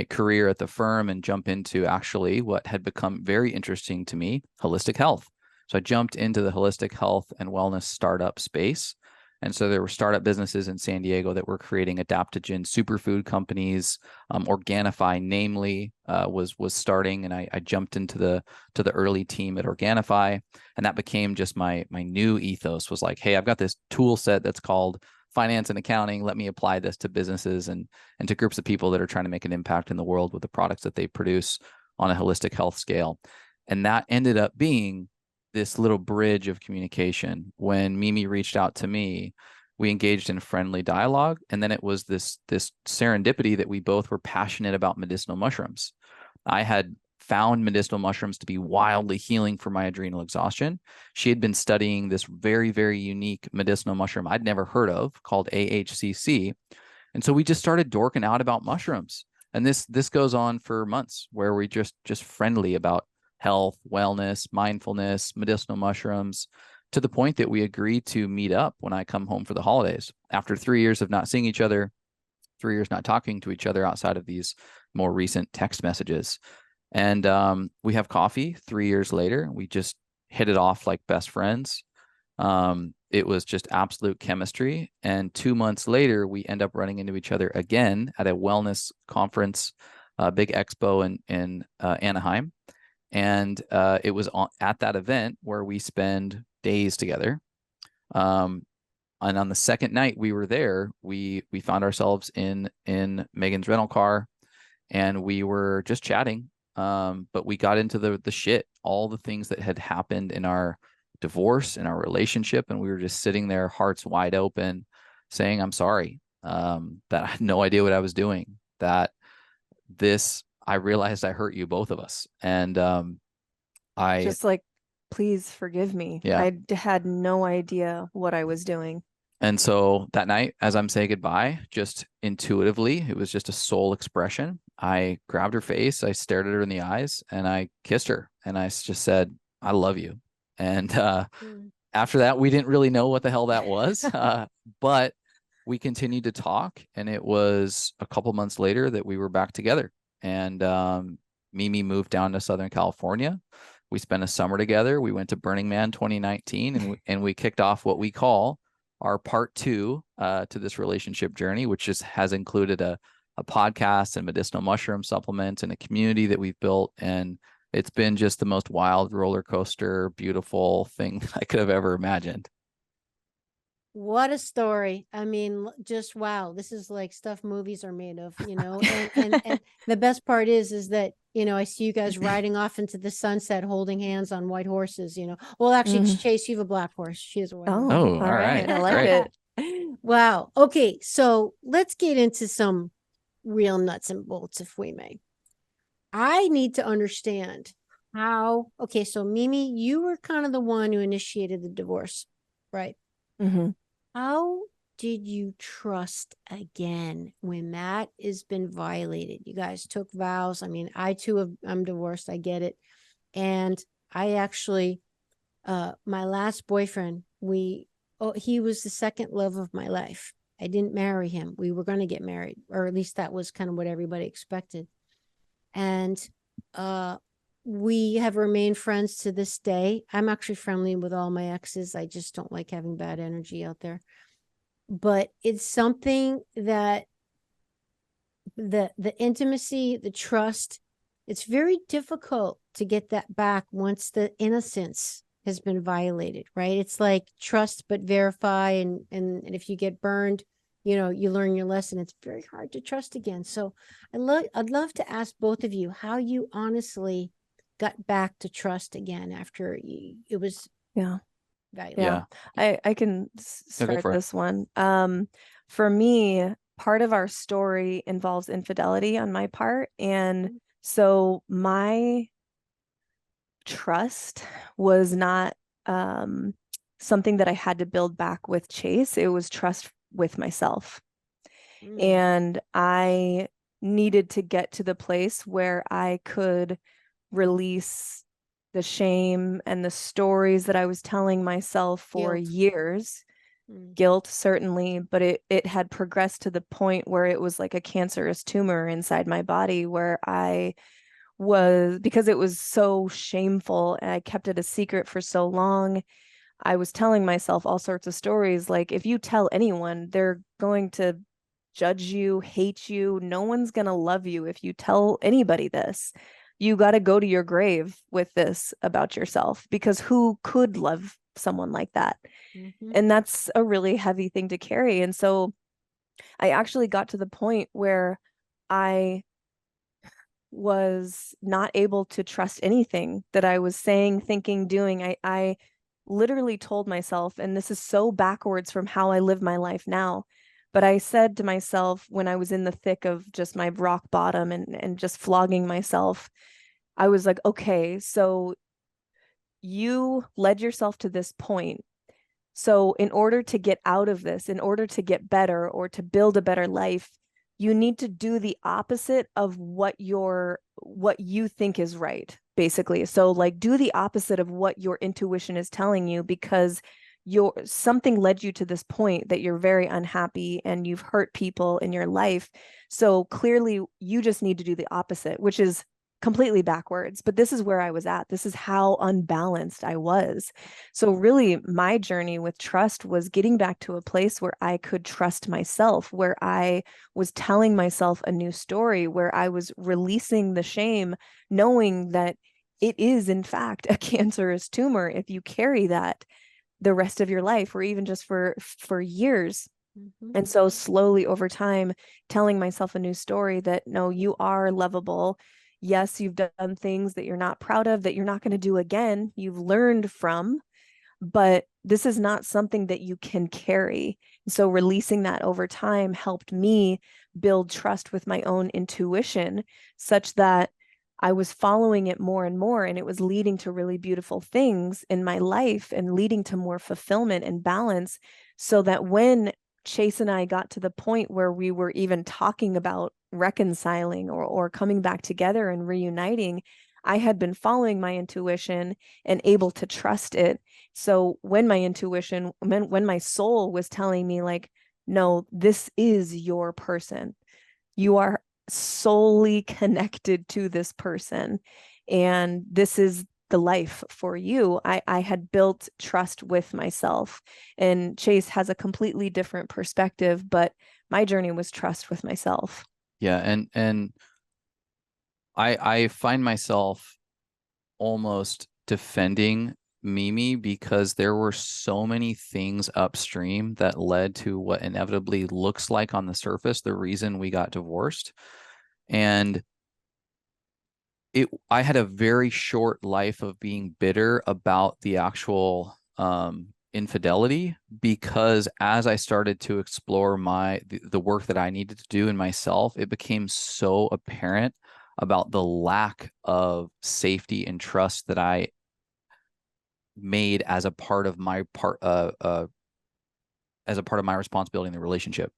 career at the firm and jump into actually what had become very interesting to me, holistic health. So I jumped into the holistic health and wellness startup space. And so there were startup businesses in San Diego that were creating adaptogen superfood companies. Organifi, namely, was starting, and I jumped into the early team at Organifi, and that became just my new ethos. Was like, hey, I've got this tool set that's called finance and accounting. Let me apply this to businesses and to groups of people that are trying to make an impact in the world with the products that they produce on a holistic health scale. And that ended up being this little bridge of communication. When Mimi reached out to me, we engaged in friendly dialogue, and then it was this serendipity that we both were passionate about medicinal mushrooms. I had found medicinal mushrooms to be wildly healing for my adrenal exhaustion. She had been studying this very, very unique medicinal mushroom I'd never heard of called AHCC. And so we just started dorking out about mushrooms. And this goes on for months, where we just friendly about health, wellness, mindfulness, medicinal mushrooms, to the point that we agreed to meet up when I come home for the holidays. After 3 years of not seeing each other, 3 years not talking to each other outside of these more recent text messages. And we have coffee 3 years later. We just hit it off like best friends. It was just absolute chemistry. And 2 months later, we end up running into each other again at a wellness conference, big expo in Anaheim. And it was at that event where we spend days together. And on the second night we were there, we found ourselves in Megan's rental car, and we were just chatting. But we got into the shit, all the things that had happened in our divorce, in our relationship, and we were just sitting there, hearts wide open, saying, "I'm sorry, that I had no idea what I was doing. That I realized I hurt you, both of us." And I Just like, please forgive me. yeah. I had no idea what I was doing. And so that night, as I'm saying goodbye, just intuitively, it was just a soul expression. I grabbed her face, I stared at her in the eyes, and I kissed her. And I just said, "I love you." And after that, we didn't really know what the hell that was. But we continued to talk. And it was a couple months later that we were back together. And Mimi moved down to Southern California. We spent a summer together. We went to Burning Man 2019, and we kicked off what we call our part 2 to this relationship journey, which has included a podcast and medicinal mushroom supplements and a community that we've built. And it's been just the most wild roller coaster, beautiful thing I could have ever imagined. What a story. I mean, just wow. This is like stuff movies are made of, and the best part is that, I see you guys riding off into the sunset, holding hands on white horses, Well, actually, Chase, you have a black horse. She has a white horse. Oh, all right. I like Great. it. Wow. Okay. So let's get into some real nuts and bolts, if we may. I need to understand okay. So Mimi, you were kind of the one who initiated the divorce, right? Mm-hmm. How did you trust again when that has been violated? You guys took vows. I mean, I too I'm divorced. I get it. And I actually, my last boyfriend, he was the second love of my life. I didn't marry him. We were going to get married, or at least that was kind of what everybody expected. And we have remained friends to this day. I'm actually friendly with all my exes. I just don't like having bad energy out there. But it's something that the intimacy, the trust, it's very difficult to get that back once the innocence has been violated, right? It's like trust but verify, and if you get burned, you learn your lesson. It's very hard to trust again. So I'd love to ask both of you how you honestly got back to trust again after it was valuable. Yeah. I can start this one. For me, part of our story involves infidelity on my part. And so my trust was not something that I had to build back with Chase. It was trust with myself. And I needed to get to the place where I could release the shame and the stories that I was telling myself for years. Guilt, certainly, but it had progressed to the point where it was like a cancerous tumor inside my body, where because it was so shameful and I kept it a secret for so long, I was telling myself all sorts of stories. Like, if you tell anyone, they're going to judge you, hate you. No one's going to love you if you tell anybody this. You got to go to your grave with this about yourself, because who could love someone like that? And that's a really heavy thing to carry. And so I actually got to the point where I was not able to trust anything that I was saying, thinking, doing. I literally told myself, and this is so backwards from how I live my life now, but I said to myself when I was in the thick of just my rock bottom and just flogging myself, I was like, okay, so you led yourself to this point. So in order to get out of this, in order to get better or to build a better life, you need to do the opposite of what you think is right, basically. So like, do the opposite of what your intuition is telling you, because something led you to this point that you're very unhappy and you've hurt people in your life. So clearly you just need to do the opposite, which is completely backwards, but this is where I was at. This is how unbalanced I was. So really my journey with trust was getting back to a place where I could trust myself, where I was telling myself a new story, where I was releasing the shame, knowing that it is in fact a cancerous tumor if you carry that the rest of your life, or even just for years. And so slowly over time, telling myself a new story that no, you are lovable. Yes, you've done things that you're not proud of, that you're not going to do again. You've learned from, but this is not something that you can carry. So releasing that over time helped me build trust with my own intuition, such that I was following it more and more, and it was leading to really beautiful things in my life and leading to more fulfillment and balance. So that when Chase and I got to the point where we were even talking about reconciling or coming back together and reuniting, I had been following my intuition and able to trust it. So when my intuition, when my soul was telling me, like, no, this is your person, you are solely connected to this person, and this is the life for you. I had built trust with myself, and Chase has a completely different perspective, but my journey was trust with myself. Yeah, and I find myself almost defending Mimi because there were so many things upstream that led to what inevitably looks like on the surface the reason we got divorced. And I had a very short life of being bitter about the actual infidelity, because as I started to explore the work that I needed to do in myself, it became so apparent about the lack of safety and trust that I made as a part of my responsibility in the relationship.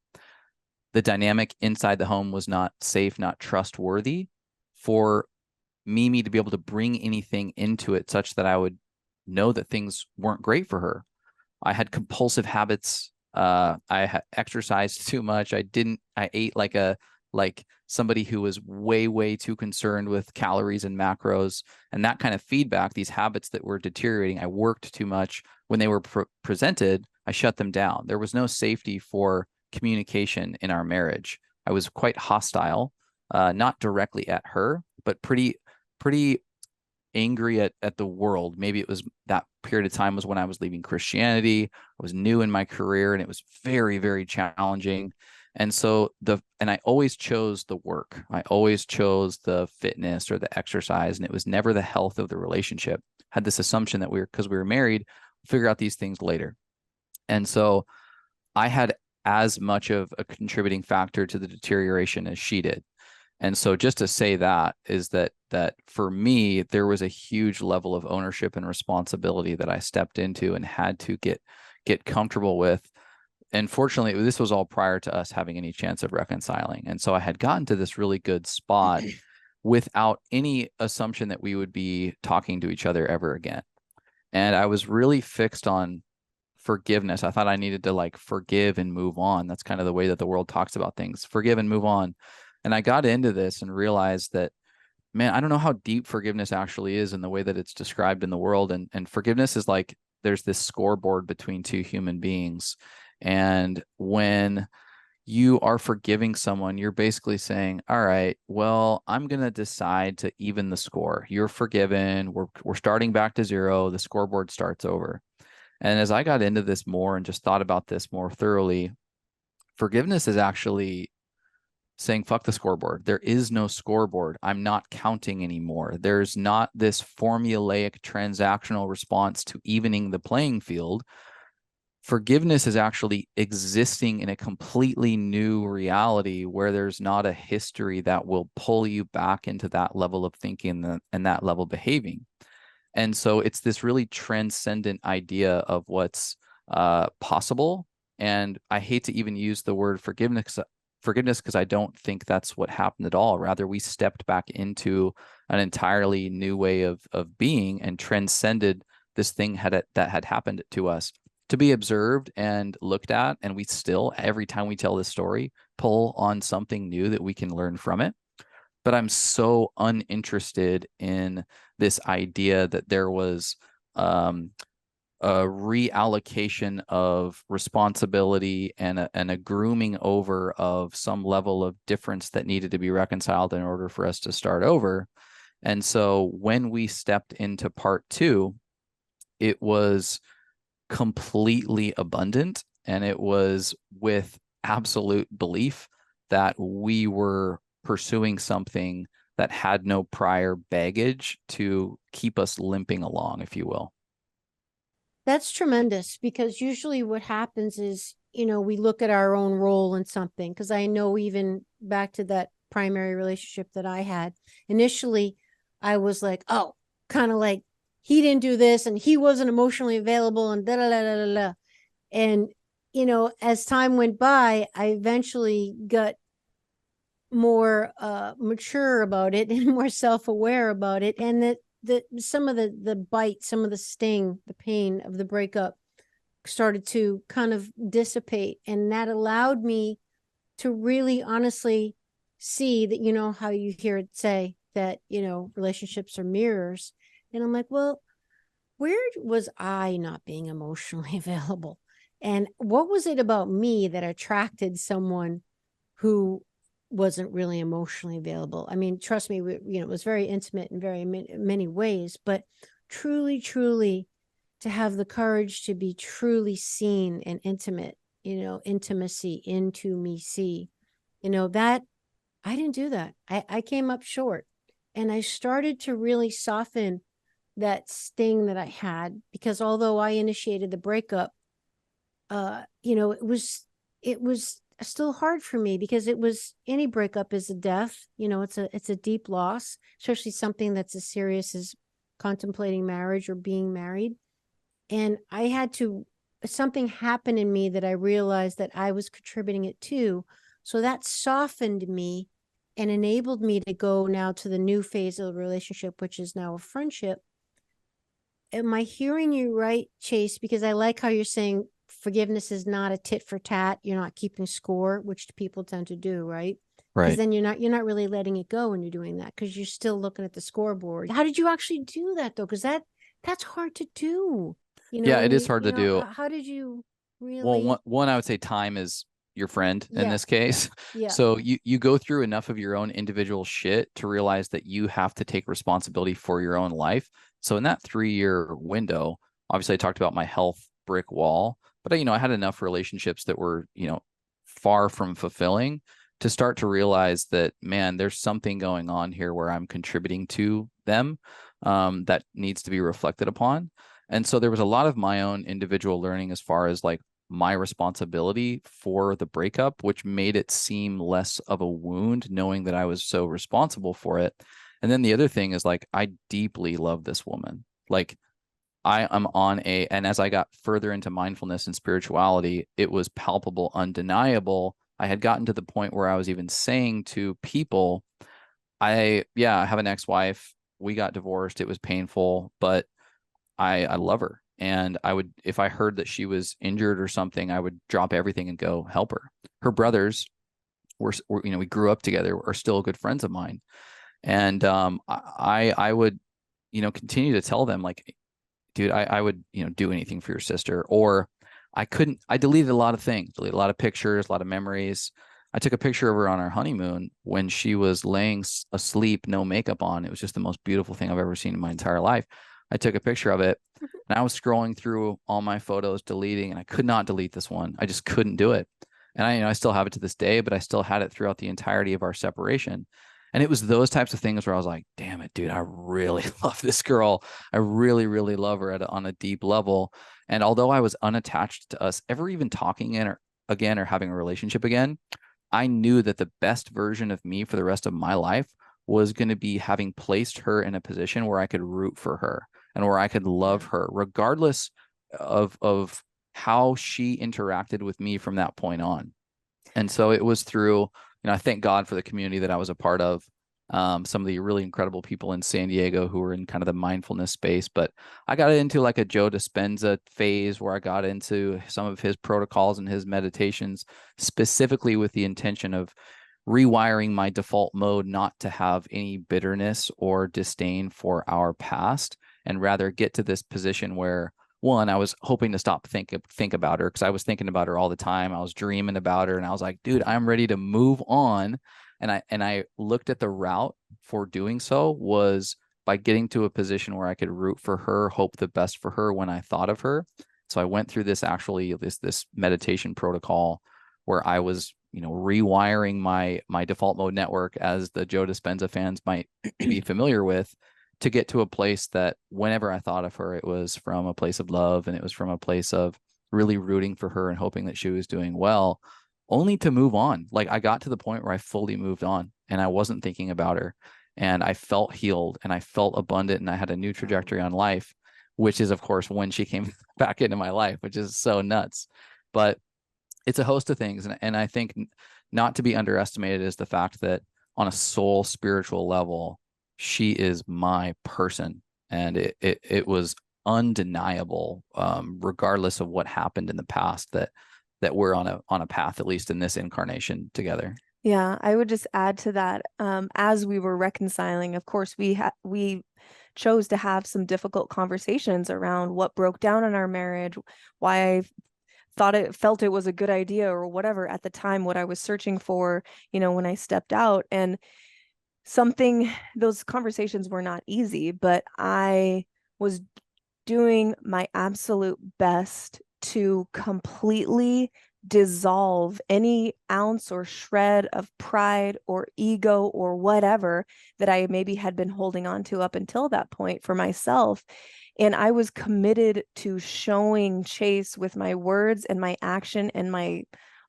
The dynamic inside the home was not safe, not trustworthy for Mimi to be able to bring anything into it such that I would know that things weren't great for her. I had compulsive habits. I had exercised too much. I ate like somebody who was way too concerned with calories and macros and that kind of feedback, these habits that were deteriorating. I worked too much. When they were presented, I shut them down. There was no safety for communication in our marriage. I was quite hostile, not directly at her, but pretty angry at the world. Maybe it was that period of time was when I was leaving Christianity. I was new in my career, and it was very challenging. And so I always chose the work. I always chose the fitness or the exercise, and it was never the health of the relationship. Had this assumption that because we were married, we'll figure out these things later. And so I had as much of a contributing factor to the deterioration as she did. And so just to say that is that for me, there was a huge level of ownership and responsibility that I stepped into and had to get comfortable with. And fortunately, this was all prior to us having any chance of reconciling. And so I had gotten to this really good spot without any assumption that we would be talking to each other ever again. And I was really fixed on forgiveness. I thought I needed to like forgive and move on. That's kind of the way that the world talks about things. Forgive and move on. And I got into this and realized that, man, I don't know how deep forgiveness actually is in the way that it's described in the world. And forgiveness is like there's this scoreboard between two human beings. And when you are forgiving someone, you're basically saying, all right, well, I'm going to decide to even the score. You're forgiven. We're starting back to zero. The scoreboard starts over. And as I got into this more and just thought about this more thoroughly, forgiveness is actually saying, fuck the scoreboard. There is no scoreboard. I'm not counting anymore. There's not this formulaic transactional response to evening the playing field. Forgiveness is actually existing in a completely new reality where there's not a history that will pull you back into that level of thinking and that level of behaving. And so it's this really transcendent idea of what's possible. And I hate to even use the word forgiveness because I don't think that's what happened at all. Rather, we stepped back into an entirely new way of being and transcended this thing that had happened to us to be observed and looked at. And we still, every time we tell this story, pull on something new that we can learn from it. but I'm so uninterested in this idea that there was a reallocation of responsibility and a grooming over of some level of difference that needed to be reconciled in order for us to start over. And so when we stepped into part two, it was completely abundant, and it was with absolute belief that we were pursuing something that had no prior baggage to keep us limping along, if you will. That's tremendous, because usually what happens is, we look at our own role in something. Because I know, even back to that primary relationship that I had, initially I was like, oh, kind of like, he didn't do this and he wasn't emotionally available and da da da da da. And, as time went by, I eventually got more mature about it and more self-aware about it. And that some of the bite, some of the sting, the pain of the breakup started to kind of dissipate. And that allowed me to really honestly see that, how you hear it say that, relationships are mirrors. And I'm like, well, where was I not being emotionally available? And what was it about me that attracted someone who wasn't really emotionally available? I mean, trust me, it was very intimate in very many ways, but truly, truly, to have the courage to be truly seen and intimate, intimacy into me see, that I didn't do that. I came up short, and I started to really soften that sting that I had, because although I initiated the breakup, it was still hard for me, because it was, any breakup is a death. It's a deep loss, especially something that's as serious as contemplating marriage or being married. And I had to, something happened in me that I realized that I was contributing it to. So that softened me and enabled me to go now to the new phase of the relationship, which is now a friendship. Am I hearing you right, Chase? Because I like how you're saying forgiveness is not a tit for tat. You're not keeping score, which people tend to do, right? Because Right. then you're not really letting it go when you're doing that, because you're still looking at the scoreboard. How did you actually do that though? Because that's hard to do. Yeah, it When is hard to do. how did you Well, really? one I would say time is your friend in Yeah, this case. yeah. So you go through enough of your own individual shit to realize that you have to take responsibility for your own life. So in that 3-year window, obviously I talked about my health brick wall, but I had enough relationships that were, far from fulfilling to start to realize that, man, there's something going on here where I'm contributing to them, that needs to be reflected upon. And so there was a lot of my own individual learning as far as like my responsibility for the breakup, which made it seem less of a wound, knowing that I was so responsible for it. And then the other thing is, like, I deeply love this woman. Like, I am and as I got further into mindfulness and spirituality, it was palpable, undeniable. I had gotten to the point where I was even saying to people, I have an ex-wife. We got divorced. It was painful, but I love her. And I would, if I heard that she was injured or something, I would drop everything and go help her. Her brothers were we grew up together, are still good friends of mine. And I would, continue to tell them, like, dude, I would, do anything for your sister. Or I deleted a lot of things, deleted a lot of pictures, a lot of memories. I took a picture of her on our honeymoon when she was laying asleep, no makeup on. It was just the most beautiful thing I've ever seen in my entire life. I took a picture of it, and I was scrolling through all my photos, deleting, and I could not delete this one. I just couldn't do it. And I still have it to this day, but I still had it throughout the entirety of our separation. And it was those types of things where I was like, damn it, dude, I really love this girl. I really, really love her on a deep level. And although I was unattached to us ever even talking again or having a relationship again, I knew that the best version of me for the rest of my life was going to be having placed her in a position where I could root for her and where I could love her, regardless of how she interacted with me from that point on. And so it was through, I thank God for the community that I was a part of. Some of the really incredible people in San Diego who were in kind of the mindfulness space. But I got into like a Joe Dispenza phase where I got into some of his protocols and his meditations, specifically with the intention of rewiring my default mode not to have any bitterness or disdain for our past, and rather get to this position where, one, I was hoping to stop think about her, because I was thinking about her all the time. I was dreaming about her, and I was like, dude, I'm ready to move on. And I looked at the route for doing so was by getting to a position where I could root for her, hope the best for her when I thought of her. So I went through this meditation protocol where I was, rewiring my default mode network, as the Joe Dispenza fans might be familiar with, to get to a place that whenever I thought of her, it was from a place of love, and it was from a place of really rooting for her and hoping that she was doing well, only to move on. Like, I got to the point where I fully moved on and I wasn't thinking about her, and I felt healed and I felt abundant, and I had a new trajectory on life, which is, of course, when she came back into my life, which is so nuts. But it's a host of things. And I think not to be underestimated is the fact that on a soul spiritual level, she is my person. And it was undeniable, regardless of what happened in the past, that we're on a path, at least in this incarnation, together. Yeah, I would just add to that. As we were reconciling, of course, we chose to have some difficult conversations around what broke down in our marriage, why I felt it was a good idea, or whatever at the time, what I was searching for, when I stepped out. And those conversations were not easy, but I was doing my absolute best to completely dissolve any ounce or shred of pride or ego or whatever that I maybe had been holding on to up until that point for myself. And I was committed to showing Chase with my words and my action and my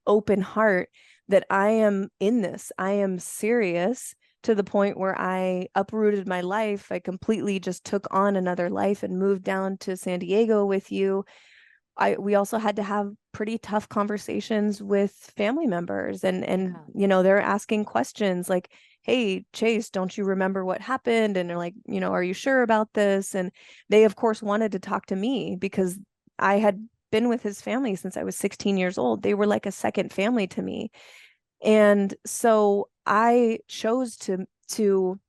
open heart that I am in this. I am serious, to the point where I uprooted my life. I completely just took on another life and moved down to San Diego with you. We also had to have pretty tough conversations with family members, and they're asking questions like, hey, Chase, don't you remember what happened? And they're like, are you sure about this? And they, of course, wanted to talk to me because I had been with his family since I was 16 years old. They were like a second family to me. And so I chose to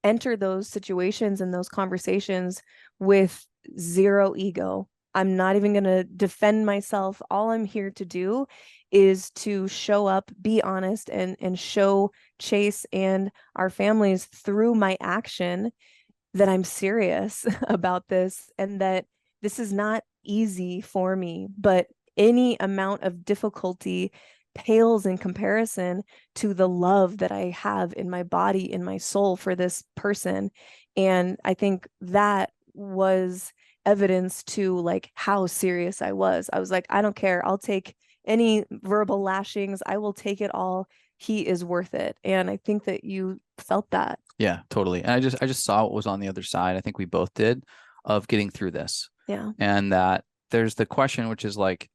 enter those situations and those conversations with zero ego. I'm not even going to defend myself. All I'm here to do is to show up, be honest, and show Chase and our families through my action that I'm serious about this, and that this is not easy for me, but any amount of difficulty pales in comparison to the love that I have in my body, in my soul for this person. And I think that was evidence to like how serious I was. I was like, I don't care. I'll take any verbal lashings. I will take it all. He is worth it. And I think that you felt that. Yeah, totally. And I just saw what was on the other side. I think we both did, of getting through this. Yeah. And that there's the question, which is like,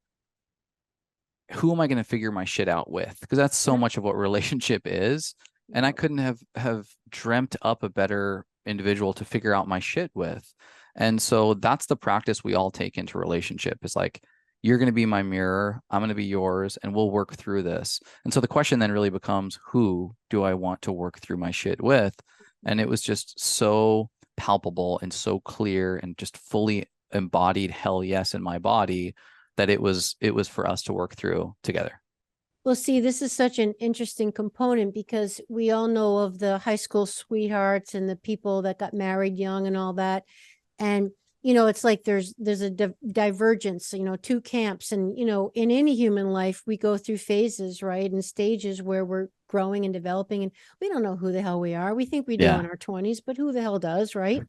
who am I going to figure my shit out with? Because that's so much of what relationship is. And I couldn't have dreamt up a better individual to figure out my shit with. And so that's the practice we all take into relationship, is like, you're going to be my mirror, I'm going to be yours, and we'll work through this. And so the question then really becomes, who do I want to work through my shit with? And it was just so palpable and so clear and just fully embodied hell yes in my body that it was for us to work through together. Well, see, this is such an interesting component, because we all know of the high school sweethearts and the people that got married young and all that. And, it's like there's a divergence, two camps. And, in any human life, we go through phases, right? And stages where we're growing and developing, and we don't know who the hell we are. We think we do in our 20s, but who the hell does, right?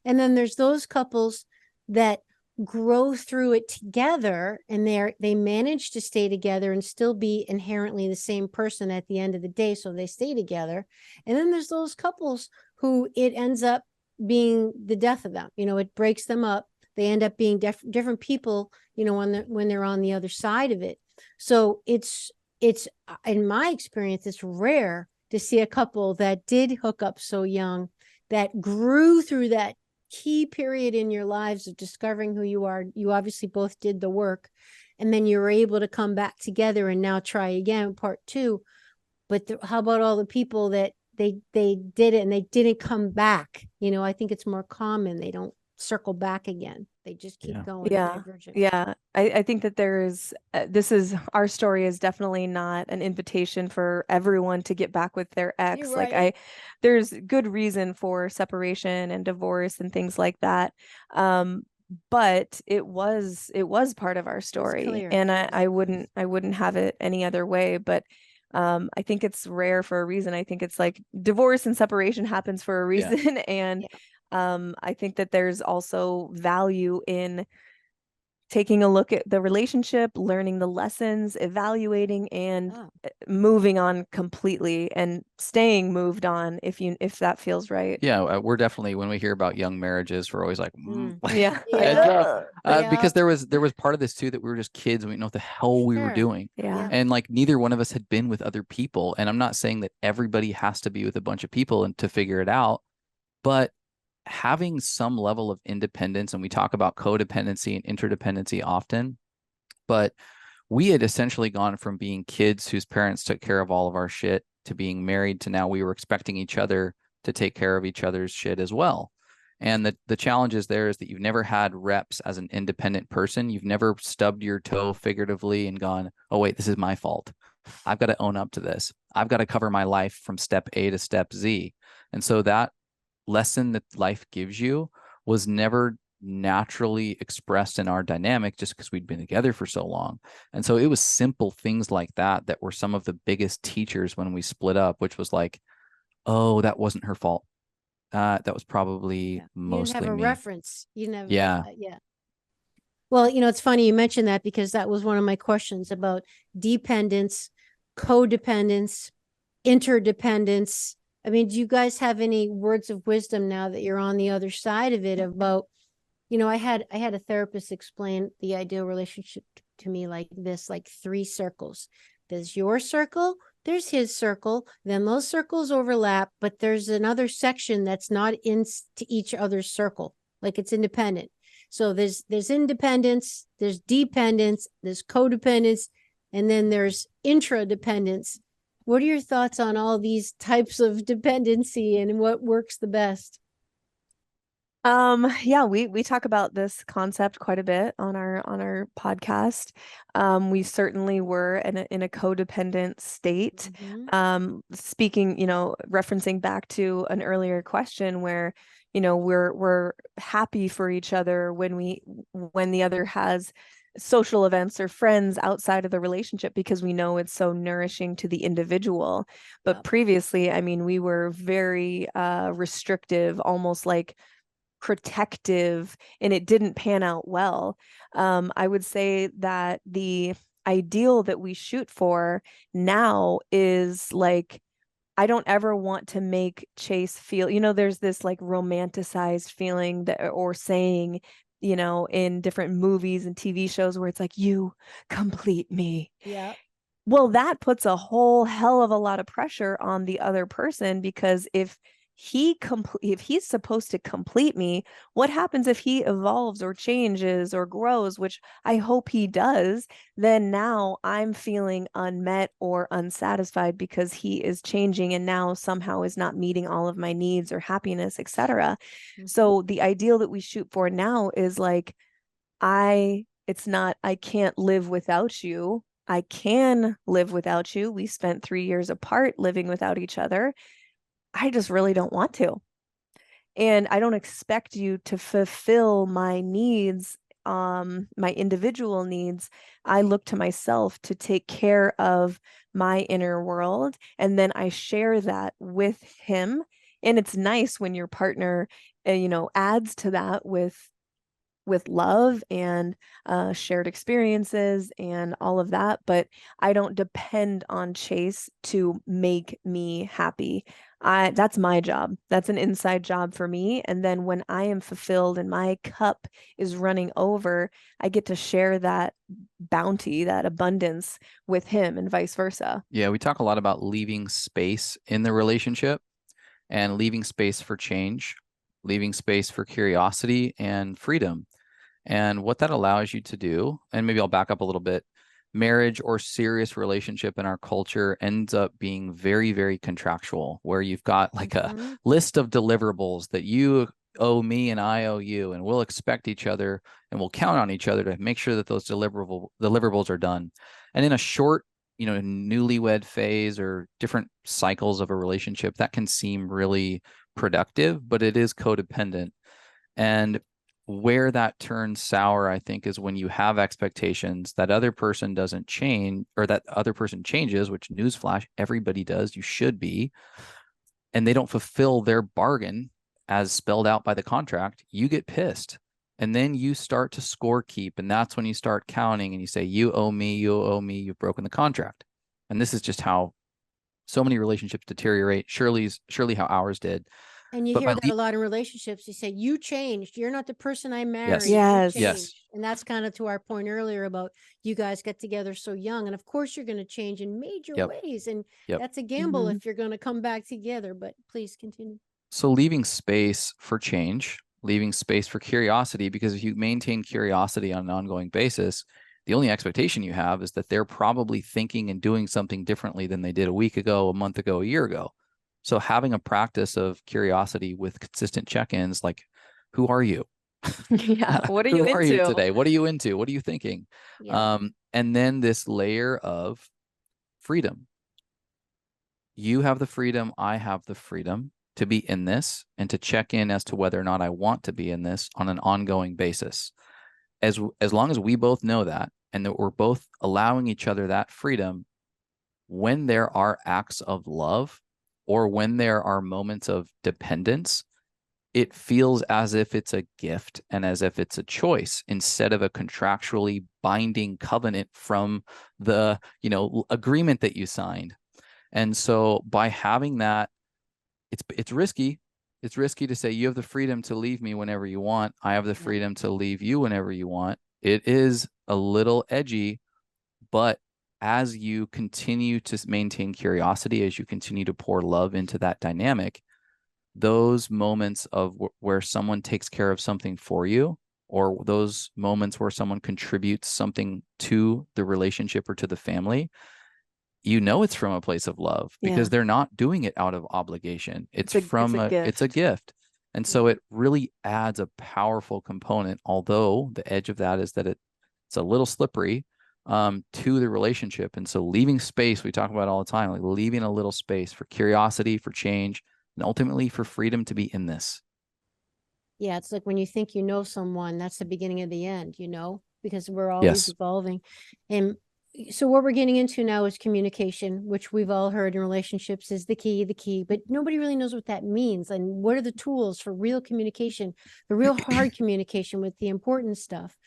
And then there's those couples that grow through it together, and they manage to stay together and still be inherently the same person at the end of the day, so they stay together. And then there's those couples who it ends up being the death of them. It breaks them up. They end up being different people, when they're on the other side of it. So it's in my experience, it's rare to see a couple that did hook up so young, that grew through that key period in your lives of discovering who you are. You obviously both did the work, and then you were able to come back together and now try again, part two. But how about all the people that they did it and they didn't come back? You know, I think it's more common. They don't circle back again. They just keep going Yeah. divergent. Yeah. I think that this is our story is definitely not an invitation for everyone to get back with their ex. You're Like right. there's good reason for separation and divorce and things like that. But it was part of our story. clear. And I wouldn't have it any other way. But I think it's rare for a reason. I think it's like divorce and separation happens for a reason. And I think that there's also value in taking a look at the relationship, learning the lessons, evaluating, and moving on completely and staying moved on if that feels right. Yeah, we're definitely, when we hear about young marriages, we're always like, Yeah. because there was part of this too, that we were just kids and we didn't know what the hell we were doing. Yeah. And like neither one of us had been with other people. And I'm not saying that everybody has to be with a bunch of people and to figure it out, but having some level of independence, and we talk about codependency and interdependency often, but we had essentially gone from being kids whose parents took care of all of our shit to being married to now we were expecting each other to take care of each other's shit as well. And the challenge is there is that you've never had reps as an independent person. You've never stubbed your toe figuratively and gone, oh, wait, this is my fault. I've got to own up to this. I've got to cover my life from step A to step Z. And so that lesson that life gives you was never naturally expressed in our dynamic just because we'd been together for so long. And so it was simple things like that that were some of the biggest teachers when we split up, which was like, oh, that wasn't her fault. That was probably mostly you didn't have a me. reference. You never. Yeah. Well, you know, it's funny you mentioned that because that was one of my questions about dependence, codependence, interdependence. I mean, do you guys have any words of wisdom now that you're on the other side of it about, you know, I had a therapist explain the ideal relationship to me like this, like 3 circles. There's your circle, there's his circle, then those circles overlap, but there's another section that's not into each other's circle, like it's independent. So there's independence, there's dependence, there's codependence, and then there's intradependence. What are your thoughts on all these types of dependency and what works the best? Yeah, we talk about this concept quite a bit on our podcast. We certainly were in a codependent state. Speaking, you know, referencing back to an earlier question where, you know, we're happy for each other when the other has social events or friends outside of the relationship because we know it's so nourishing to the individual. But previously, I mean, we were very restrictive, almost like protective, and it didn't pan out well. I would say that the ideal that we shoot for now is like, I don't ever want to make Chase feel, you know, there's this like romanticized feeling that, or saying, you know, in different movies and TV shows where it's like, you complete me. Yeah. Well, that puts a whole hell of a lot of pressure on the other person, because if he's supposed to complete me, what happens if he evolves or changes or grows, which I hope he does? Then now I'm feeling unmet or unsatisfied because he is changing and now somehow is not meeting all of my needs or happiness, etc. So the ideal that we shoot for now is like, it's not, I can't live without you. I can live without you. We spent 3 years apart living without each other. I just really don't want to. And I don't expect you to fulfill my needs, my individual needs. I look to myself to take care of my inner world, and then I share that with him. And it's nice when your partner, you know, adds to that with love and shared experiences and all of that. But I don't depend on Chase to make me happy. That's my job. That's an inside job for me. And then when I am fulfilled and my cup is running over, I get to share that bounty, that abundance with him, and vice versa. Yeah, we talk a lot about leaving space in the relationship and leaving space for change, leaving space for curiosity and freedom. And what that allows you to do, and maybe I'll back up a little bit. marriage or serious relationship in our culture ends up being very, very contractual, where you've got like a list of deliverables that you owe me and I owe you, and we'll expect each other and we'll count on each other to make sure that those deliverables are done. And in a short, newlywed phase or different cycles of a relationship, that can seem really productive, but it is codependent. And where that turns sour, I think, is when you have expectations that other person doesn't change, or that other person changes, which, newsflash, everybody does, you should be, and they don't fulfill their bargain as spelled out by the contract. You get pissed. And then you start to score keep. And that's when you start counting and you say, you owe me, you've broken the contract. And this is just how so many relationships deteriorate. Surely how ours did. And you But hear that a lot in relationships. You say, you changed. You're not the person I married. Yes. You changed. Yes. And that's kind of to our point earlier about you guys got together so young. And of course, you're going to change in major ways. And that's a gamble if you're going to come back together. But please continue. So leaving space for change, leaving space for curiosity, because if you maintain curiosity on an ongoing basis, the only expectation you have is that they're probably thinking and doing something differently than they did a week ago, a month ago, a year ago. So having a practice of curiosity with consistent check-ins, like, who are you? Yeah. What are Who you are into you today? What are you into? What are you thinking? Yeah. And then this layer of freedom. You have the freedom, I have the freedom to be in this and to check in as to whether or not I want to be in this on an ongoing basis. As long as we both know that, and that we're both allowing each other that freedom, when there are acts of love or when there are moments of dependence, it feels as if it's a gift and as if it's a choice instead of a contractually binding covenant from the, agreement that you signed. And so by having that, it's risky. It's risky to say you have the freedom to leave me whenever you want. I have the freedom to leave you whenever you want. It is a little edgy, but as you continue to maintain curiosity, as you continue to pour love into that dynamic, those moments of where someone takes care of something for you, or those moments where someone contributes something to the relationship or to the family, it's from a place of love because they're not doing it out of obligation. It's a gift. And so it really adds a powerful component, although the edge of that is that it's a little slippery to the relationship. And so leaving space, we talk about all the time, like leaving a little space for curiosity, for change, and ultimately for freedom to be in this. Yeah, it's like when you think you know someone, that's the beginning of the end, because we're always evolving. And so what we're getting into now is communication, which we've all heard in relationships is the key, but nobody really knows what that means. And what are the tools for real communication, the real hard communication with the important stuff?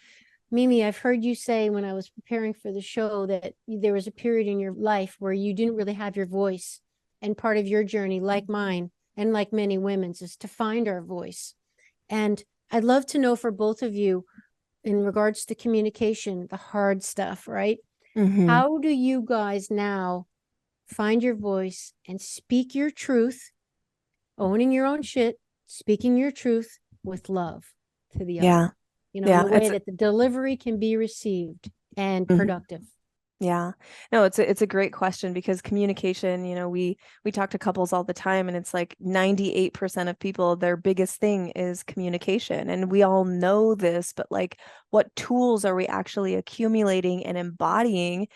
Mimi, I've heard you say when I was preparing for the show that there was a period in your life where you didn't really have your voice. And part of your journey, like mine, and like many women's, is to find our voice. And I'd love to know for both of you, in regards to communication, the hard stuff, right? How do you guys now find your voice and speak your truth, owning your own shit, speaking your truth with love to the other? In a way that the delivery can be received and productive. Yeah, no, it's a great question because communication, we talk to couples all the time and it's like 98% of people, their biggest thing is communication. And we all know this, but like what tools are we actually accumulating and embodying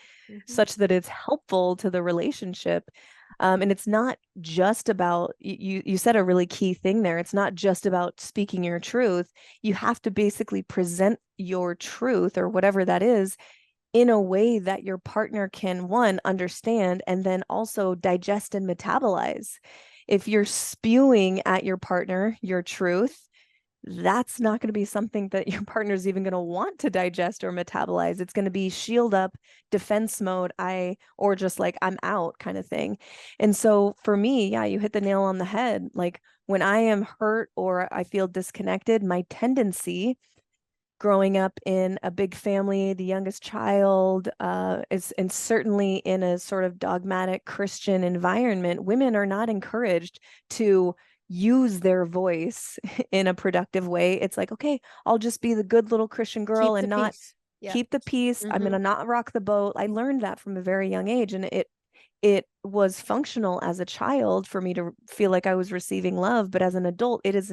such that it's helpful to the relationship? And it's not just about, you said a really key thing there. It's not just about speaking your truth. You have to basically present your truth or whatever that is in a way that your partner can, one, understand, and then also digest and metabolize. If you're spewing at your partner your truth, that's not going to be something that your partner's even going to want to digest or metabolize. It's going to be shield up, defense mode, or just like I'm out kind of thing. And so for me, yeah, you hit the nail on the head. Like when I am hurt or I feel disconnected, my tendency growing up in a big family, the youngest child, and certainly in a sort of dogmatic Christian environment, women are not encouraged to use their voice in a productive way. It's like, okay, I'll just be the good little Christian girl and not Yeah. Keep the peace. I'm going to not rock the boat. I learned that from a very young age, and it was functional as a child for me to feel like I was receiving love, but as an adult, it's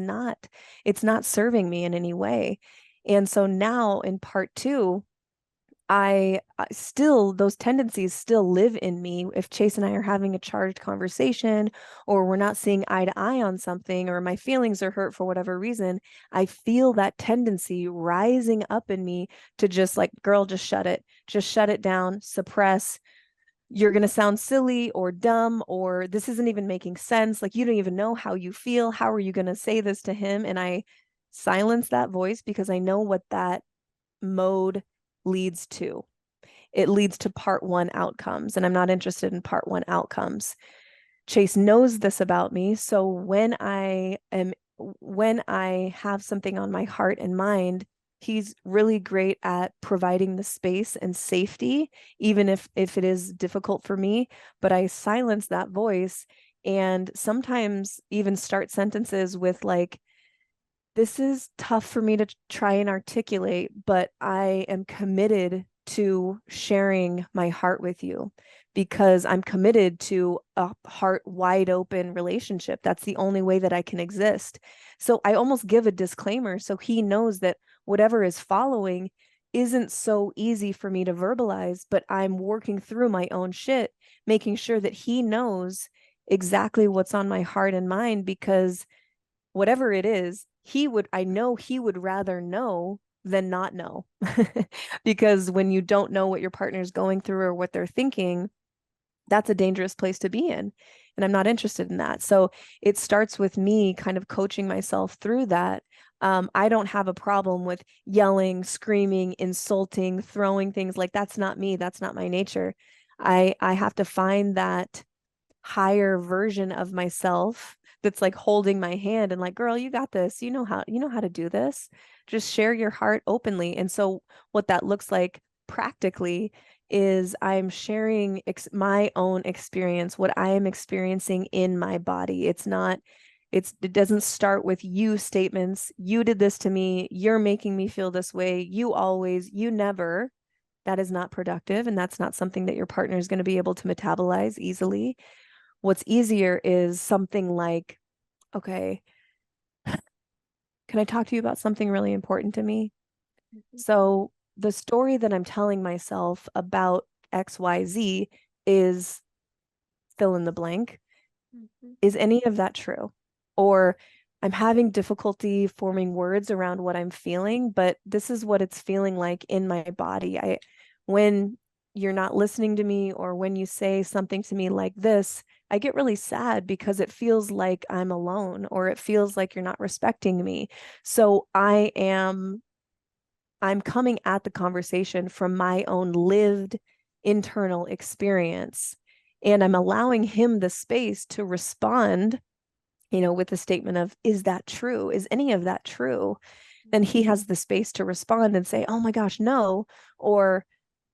not serving me in any way. And so now in part two, I still, those tendencies still live in me. If Chase and I are having a charged conversation, or we're not seeing eye to eye on something, or my feelings are hurt for whatever reason, I feel that tendency rising up in me to just like, girl, just shut it down, suppress. You're going to sound silly or dumb, or this isn't even making sense. Like, you don't even know how you feel. How are you going to say this to him? And I silence that voice because I know what that mode leads to. It leads to part one outcomes, and I'm not interested in part one outcomes. Chase knows this about me, so when I have something on my heart and mind, he's really great at providing the space and safety, even if it is difficult for me, but I silence that voice and sometimes even start sentences with like, this is tough for me to try and articulate, but I am committed to sharing my heart with you because I'm committed to a heart wide open relationship. That's the only way that I can exist. So I almost give a disclaimer so he knows that whatever is following isn't so easy for me to verbalize, but I'm working through my own shit, making sure that he knows exactly what's on my heart and mind, because whatever it is, I know he would rather know than not know. Because when you don't know what your partner's going through or what they're thinking, that's a dangerous place to be in. And I'm not interested in that. So it starts with me kind of coaching myself through that. I don't have a problem with yelling, screaming, insulting, throwing things. Like, that's not me. That's not my nature. I have to find that higher version of myself that's like holding my hand and like, girl, you got this. You know how to do this. Just share your heart openly. And so what that looks like practically is I'm sharing my own experience, what I am experiencing in my body. It doesn't start with you statements. You did this to me. You're making me feel this way. You always, you never. That is not productive. And that's not something that your partner is going to be able to metabolize easily. What's easier is something like, okay, can I talk to you about something really important to me? So the story that I'm telling myself about XYZ is fill in the blank. Is any of that true? Or I'm having difficulty forming words around what I'm feeling, but this is what it's feeling like in my body. When you're not listening to me, or when you say something to me like this, I get really sad because it feels like I'm alone, or it feels like you're not respecting me. So I'm coming at the conversation from my own lived internal experience, and I'm allowing him the space to respond, with the statement of, is that true? Is any of that true? Then he has the space to respond and say, oh my gosh, no, or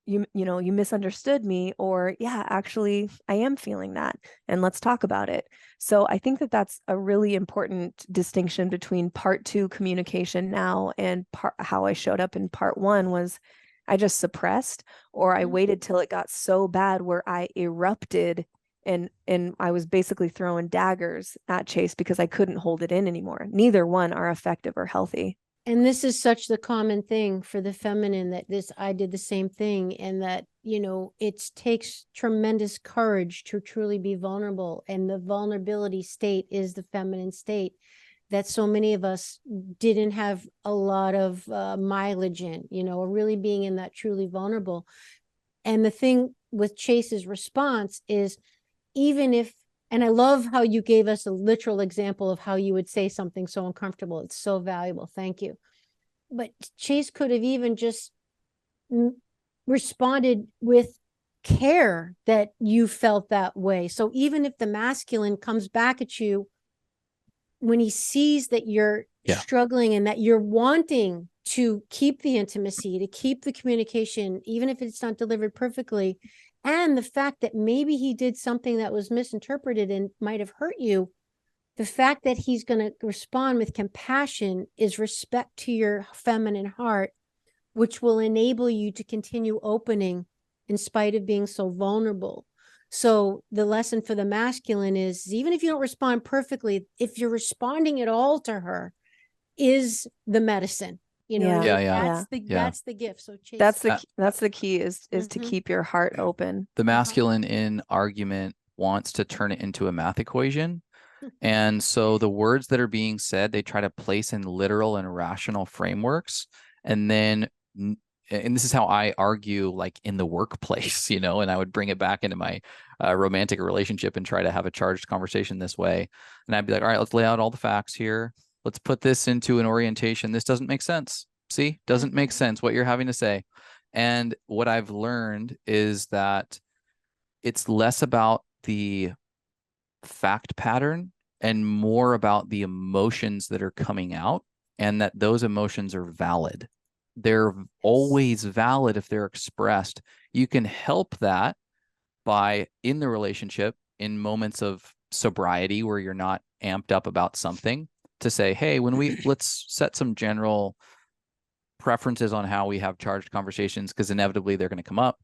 you misunderstood me, or yeah, actually I am feeling that, and let's talk about it. So I think that that's a really important distinction between part two communication now and how I showed up in part one was I just suppressed, or I waited till it got so bad where I erupted, and I was basically throwing daggers at Chase because I couldn't hold it in anymore. Neither one are effective or healthy. And this is such the common thing for the feminine, that I did the same thing. And that, it takes tremendous courage to truly be vulnerable. And the vulnerability state is the feminine state that so many of us didn't have a lot of mileage in, or really being in that truly vulnerable. And the thing with Chase's response is, even if, and I love how you gave us a literal example of how you would say something so uncomfortable. It's so valuable. Thank you. But Chase could have even just responded with care that you felt that way. So even if the masculine comes back at you, when he sees that you're struggling and that you're wanting to keep the intimacy, to keep the communication, even if it's not delivered perfectly, and the fact that maybe he did something that was misinterpreted and might have hurt you, the fact that he's going to respond with compassion is respect to your feminine heart, which will enable you to continue opening in spite of being so vulnerable. So the lesson for the masculine is, even if you don't respond perfectly, if you're responding at all to her, is the medicine. You know what I Yeah. mean? Yeah. That's the that's the gift. So chase That's the key is to Mhm. keep your heart open. The masculine in argument wants to turn it into a math equation. And so the words that are being said, they try to place in literal and rational frameworks. And then, and this is how I argue, like in the workplace, you know, and I would bring it back into my romantic relationship and try to have a charged conversation this way. And I'd be like, all right, let's lay out all the facts here. Let's put this into an orientation. This doesn't make sense. See, doesn't make sense what you're having to say. And what I've learned is that it's less about the fact pattern and more about the emotions that are coming out, and that those emotions are valid. They're always valid if they're expressed. You can help that by, in the relationship, in moments of sobriety where you're not amped up about something, to say, hey, let's set some general preferences on how we have charged conversations, because inevitably they're going to come up.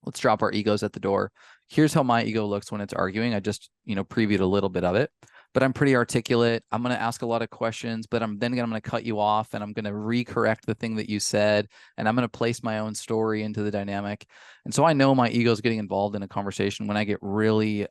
Let's drop our egos at the door. Here's how my ego looks when it's arguing. I just, previewed a little bit of it, but I'm pretty articulate. I'm going to ask a lot of questions, but I'm going to cut you off, and I'm going to recorrect the thing that you said, and I'm going to place my own story into the dynamic. And so I know my ego is getting involved in a conversation when I get really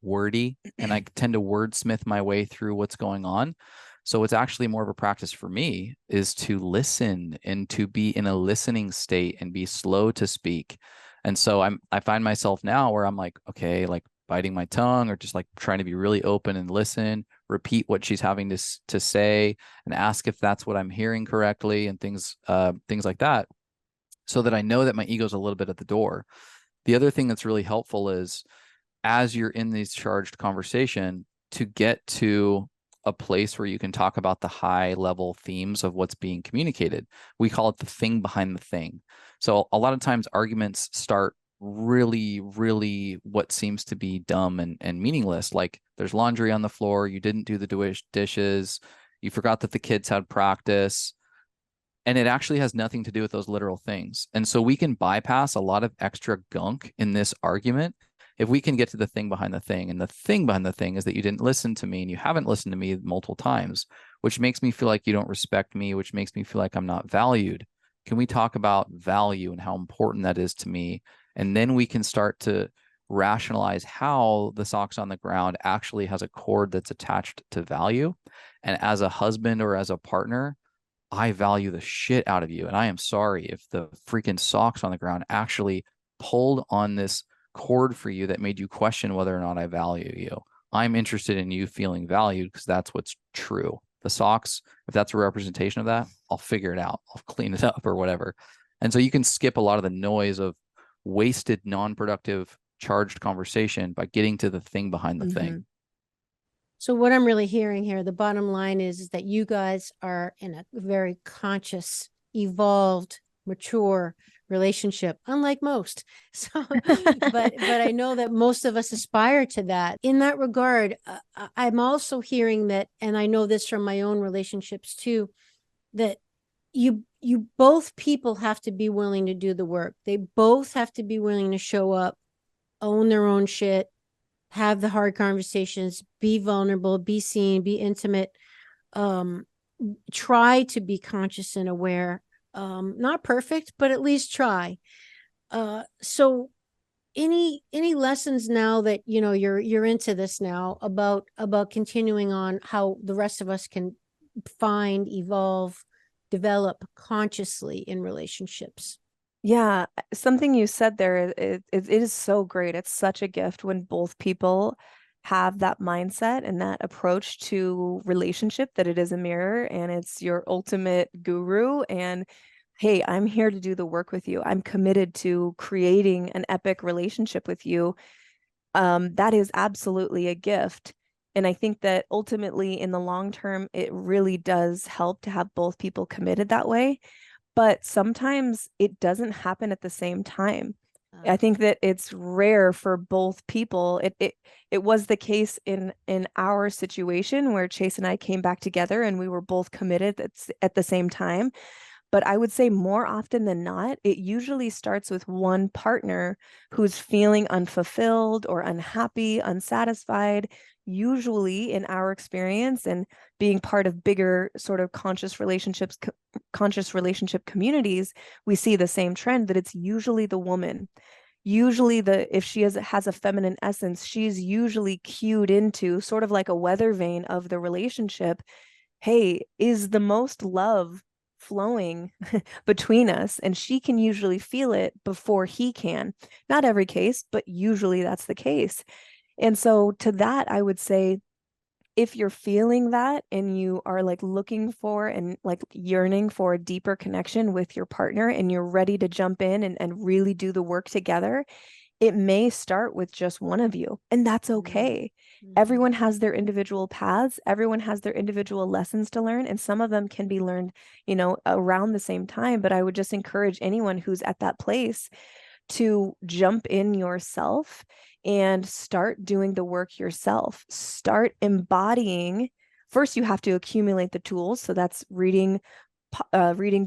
wordy, and I tend to wordsmith my way through what's going on. So it's actually more of a practice for me is to listen and to be in a listening state and be slow to speak. And so I find myself now where I'm like, okay, like biting my tongue, or just like trying to be really open and listen, repeat what she's having to say, and ask if that's what I'm hearing correctly, and things like that, so that I know that my ego's a little bit at the door. The other thing that's really helpful is, as you're in these charged conversation, to get to a place where you can talk about the high level themes of what's being communicated. We call it the thing behind the thing. So a lot of times arguments start really, really what seems to be dumb and meaningless. Like, there's laundry on the floor, you didn't do the dishes, you forgot that the kids had practice. And it actually has nothing to do with those literal things. And so we can bypass a lot of extra gunk in this argument if we can get to the thing behind the thing. And the thing behind the thing is that you didn't listen to me, and you haven't listened to me multiple times, which makes me feel like you don't respect me, which makes me feel like I'm not valued. Can we talk about value and how important that is to me? And then we can start to rationalize how the socks on the ground actually has a cord that's attached to value. And as a husband or as a partner, I value the shit out of you. And I am sorry if the freaking socks on the ground actually pulled on this cord for you that made you question whether or not I value you. I'm interested in you feeling valued, because that's what's true. The socks, if that's a representation of that, I'll figure it out. I'll clean it up or whatever. And so you can skip a lot of the noise of wasted, non-productive, charged conversation by getting to the thing behind the thing. So what I'm really hearing here, the bottom line is that you guys are in a very conscious, evolved, mature relationship, unlike most. So, but I know that most of us aspire to that. In that regard, I'm also hearing that, and I know this from my own relationships too, that you both people have to be willing to do the work. They both have to be willing to show up, own their own shit, have the hard conversations, be vulnerable, be seen, be intimate, try to be conscious and aware, not perfect, but at least try. So any lessons now that you're into this now about continuing on, how the rest of us can find, evolve, develop consciously in relationships? Yeah, something you said there, it is so great. It's such a gift when both people have that mindset and that approach to relationship, that it is a mirror and it's your ultimate guru. And hey, I'm here to do the work with you. I'm committed to creating an epic relationship with you. That is absolutely a gift. And I think that ultimately in the long term, it really does help to have both people committed that way. But sometimes it doesn't happen at the same time. I think that it's rare for both people. It was the case in our situation where Chase and I came back together and we were both committed at the same time. But I would say more often than not, it usually starts with one partner who's feeling unfulfilled or unhappy, unsatisfied. Usually, in our experience and being part of bigger sort of conscious relationship communities, we see the same trend that it's usually the woman. Usually if she has a feminine essence, she's usually cued into sort of like a weather vane of the relationship. Hey, is the most love flowing between us? And she can usually feel it before he can. Not every case, but usually that's the case. And so to that, I would say, if you're feeling that and you are like looking for and like yearning for a deeper connection with your partner and you're ready to jump in and really do the work together, it may start with just one of you, and that's okay. Everyone has their individual paths. Everyone has their individual lessons to learn, and some of them can be learned, around the same time. But I would just encourage anyone who's at that place to jump in yourself and start doing the work yourself. Start embodying. First, you have to accumulate the tools. So that's reading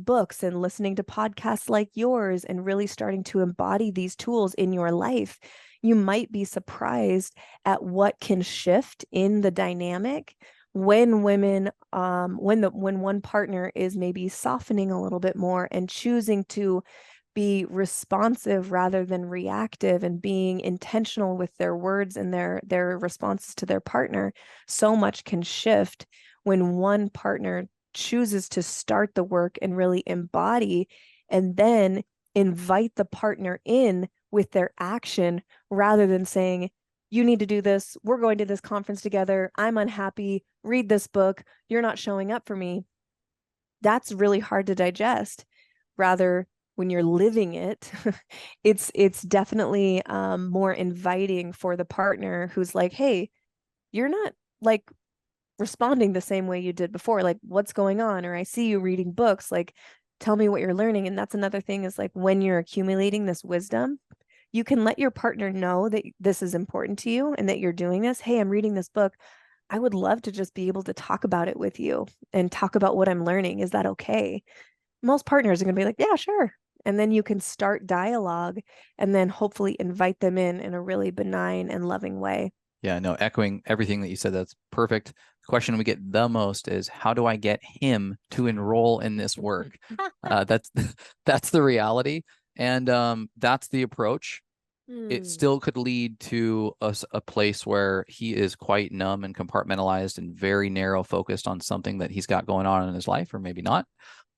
books and listening to podcasts like yours and really starting to embody these tools in your life. You might be surprised at what can shift in the dynamic when women, when one partner is maybe softening a little bit more and choosing to be responsive rather than reactive and being intentional with their words and their responses to their partner. So much can shift when one partner chooses to start the work and really embody, and then invite the partner in with their action rather than saying, you need to do this. We're going to this conference together. I'm unhappy. Read this book. You're not showing up for me. That's really hard to digest. Rather, when you're living it, it's definitely more inviting for the partner who's like, hey, you're not like responding the same way you did before. Like, what's going on? Or I see you reading books. Like, tell me what you're learning. And that's another thing, is like, when you're accumulating this wisdom, you can let your partner know that this is important to you and that you're doing this. Hey, I'm reading this book. I would love to just be able to talk about it with you and talk about what I'm learning. Is that okay? Most partners are going to be like, yeah, sure. And then you can start dialogue and then hopefully invite them in a really benign and loving way. Yeah, no, echoing everything that you said, that's perfect. The question we get the most is, how do I get him to enroll in this work? That's the reality. And that's the approach. It still could lead to a place where he is quite numb and compartmentalized and very narrow focused on something that he's got going on in his life, or maybe not.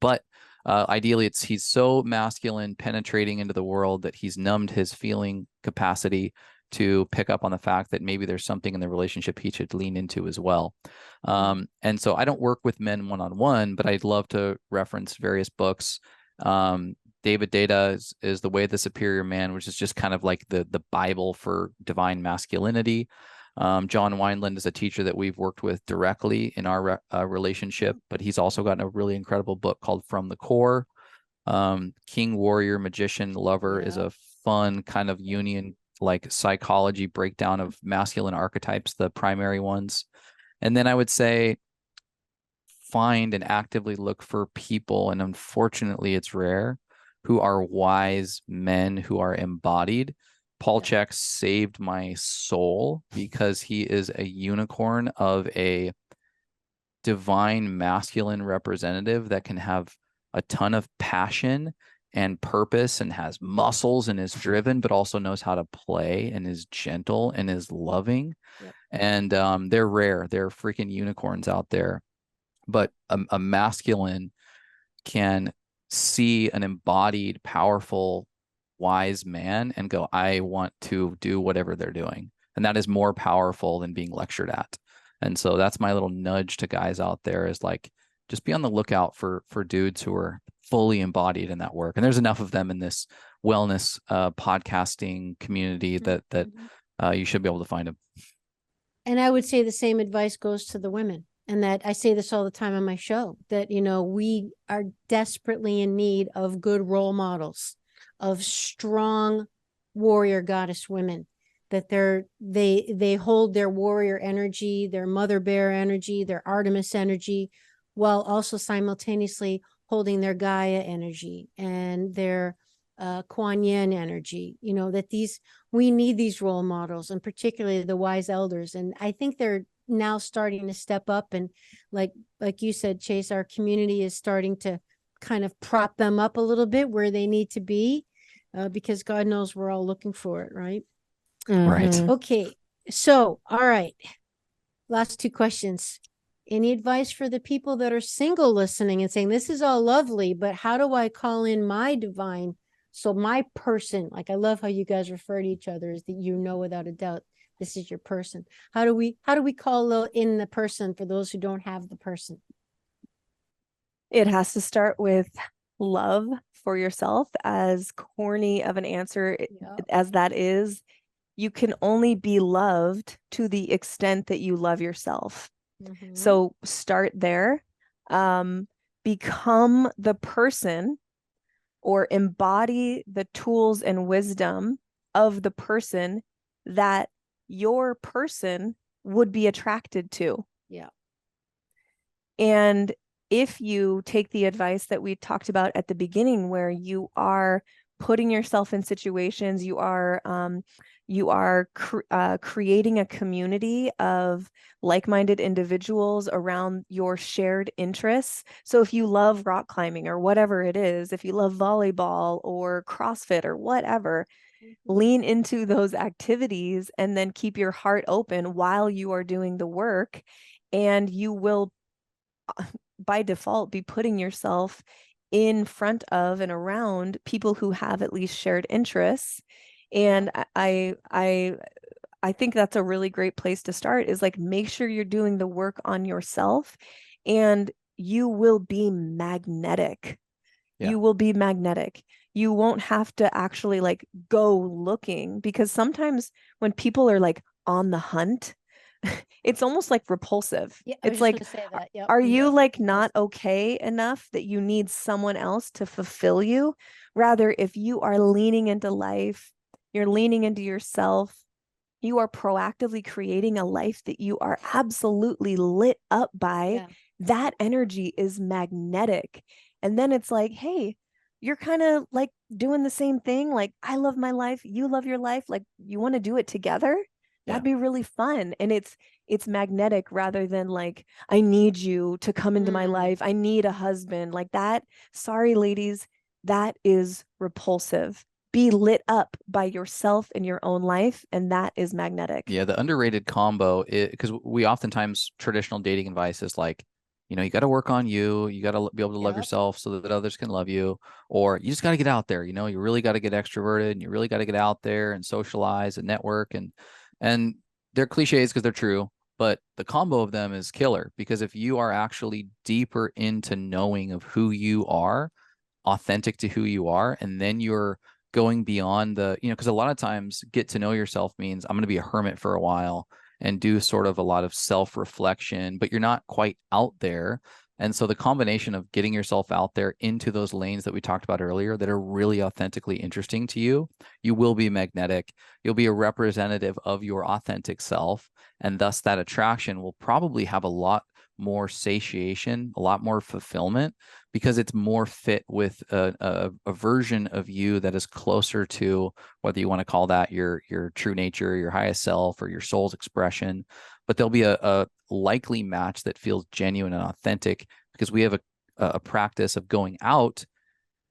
But ideally, he's so masculine, penetrating into the world, that he's numbed his feeling capacity to pick up on the fact that maybe there's something in the relationship he should lean into as well. And so I don't work with men one-on-one, but I'd love to reference various books. David Data is The Way of the Superior Man, which is just kind of like the Bible for divine masculinity. John Wineland is a teacher that we've worked with directly in our relationship, but he's also gotten a really incredible book called From the Core. King, Warrior, Magician, Lover is a fun kind of union, like psychology breakdown of masculine archetypes, the primary ones. And then I would say, find and actively look for people, and unfortunately it's rare, who are wise men who are embodied. Paul Chek saved my soul because he is a unicorn of a divine masculine representative that can have a ton of passion and purpose and has muscles and is driven, but also knows how to play and is gentle and is loving. And they're rare. They're freaking unicorns out there. But a masculine can see an embodied, powerful, wise man and go, I want to do whatever they're doing. And that is more powerful than being lectured at. And so that's my little nudge to guys out there, is like, just be on the lookout for dudes who are fully embodied in that work. And there's enough of them in this wellness podcasting community that you should be able to find them. And I would say the same advice goes to the women. And that I say this all the time on my show, that, we are desperately in need of good role models, of strong warrior goddess women, that they hold their warrior energy, their mother bear energy, their Artemis energy, while also simultaneously holding their Gaia energy and their Kuan Yin energy, you know, that we need these role models, and particularly the wise elders. And I think they're now starting to step up, and like you said, Chase, our community is starting to kind of prop them up a little bit where they need to be, because God knows we're all looking for it, right? Right. Okay. So, all right. Last two questions. Any advice for the people that are single listening and saying, this is all lovely, but how do I call in my divine? So my person, like, I love how you guys refer to each other as that, you know, without a doubt, this is your person. How do we call in the person for those who don't have the person? It has to start with love for yourself. As corny of an answer as that is, you can only be loved to the extent that you love yourself. So start there. Become the person, or embody the tools and wisdom of the person that your person would be attracted to. Yeah. And if you take the advice that we talked about at the beginning, where you are putting yourself in situations, you are creating a community of like-minded individuals around your shared interests. So if you love rock climbing or whatever it is, if you love volleyball or CrossFit or whatever, lean into those activities and then keep your heart open while you are doing the work, and you will by default be putting yourself in front of and around people who have at least shared interests. And I think that's a really great place to start, is like, make sure you're doing the work on yourself, and you will be magnetic. Yeah. You will be magnetic. You won't have to actually like go looking, because sometimes when people are like on the hunt, it's almost like repulsive. Yeah, It's like, say that. Yep. are you like not okay enough that you need someone else to fulfill you? Rather, if you are leaning into life, you're leaning into yourself, you are proactively creating a life that you are absolutely lit up by, that energy is magnetic. And then it's like, hey, you're kind of like doing the same thing. Like, I love my life, you love your life. Like, you want to do it together? That'd be really fun. And it's magnetic, rather than like, I need you to come into my life, I need a husband like that. Sorry, ladies, that is repulsive. Be lit up by yourself and your own life, and that is magnetic. Yeah, the underrated combo is, because we oftentimes, traditional dating advice is like, you know, you got to work on you. You got to be able to love yourself so that others can love you. Or you just got to get out there. You know, you really got to get extroverted, and you really got to get out there and socialize and network. And they're cliches because they're true, but the combo of them is killer, because if you are actually deeper into knowing of who you are, authentic to who you are, and then you're going beyond the, you know, because a lot of times get to know yourself means I'm going to be a hermit for a while and do sort of a lot of self-reflection, but you're not quite out there. And so the combination of getting yourself out there into those lanes that we talked about earlier that are really authentically interesting to you, you will be magnetic. You'll be a representative of your authentic self. And thus that attraction will probably have a lot more satiation, a lot more fulfillment, because it's more fit with a version of you that is closer to, whether you want to call that your true nature, your highest self, or your soul's expression. But there'll be a likely match that feels genuine and authentic, because we have a practice of going out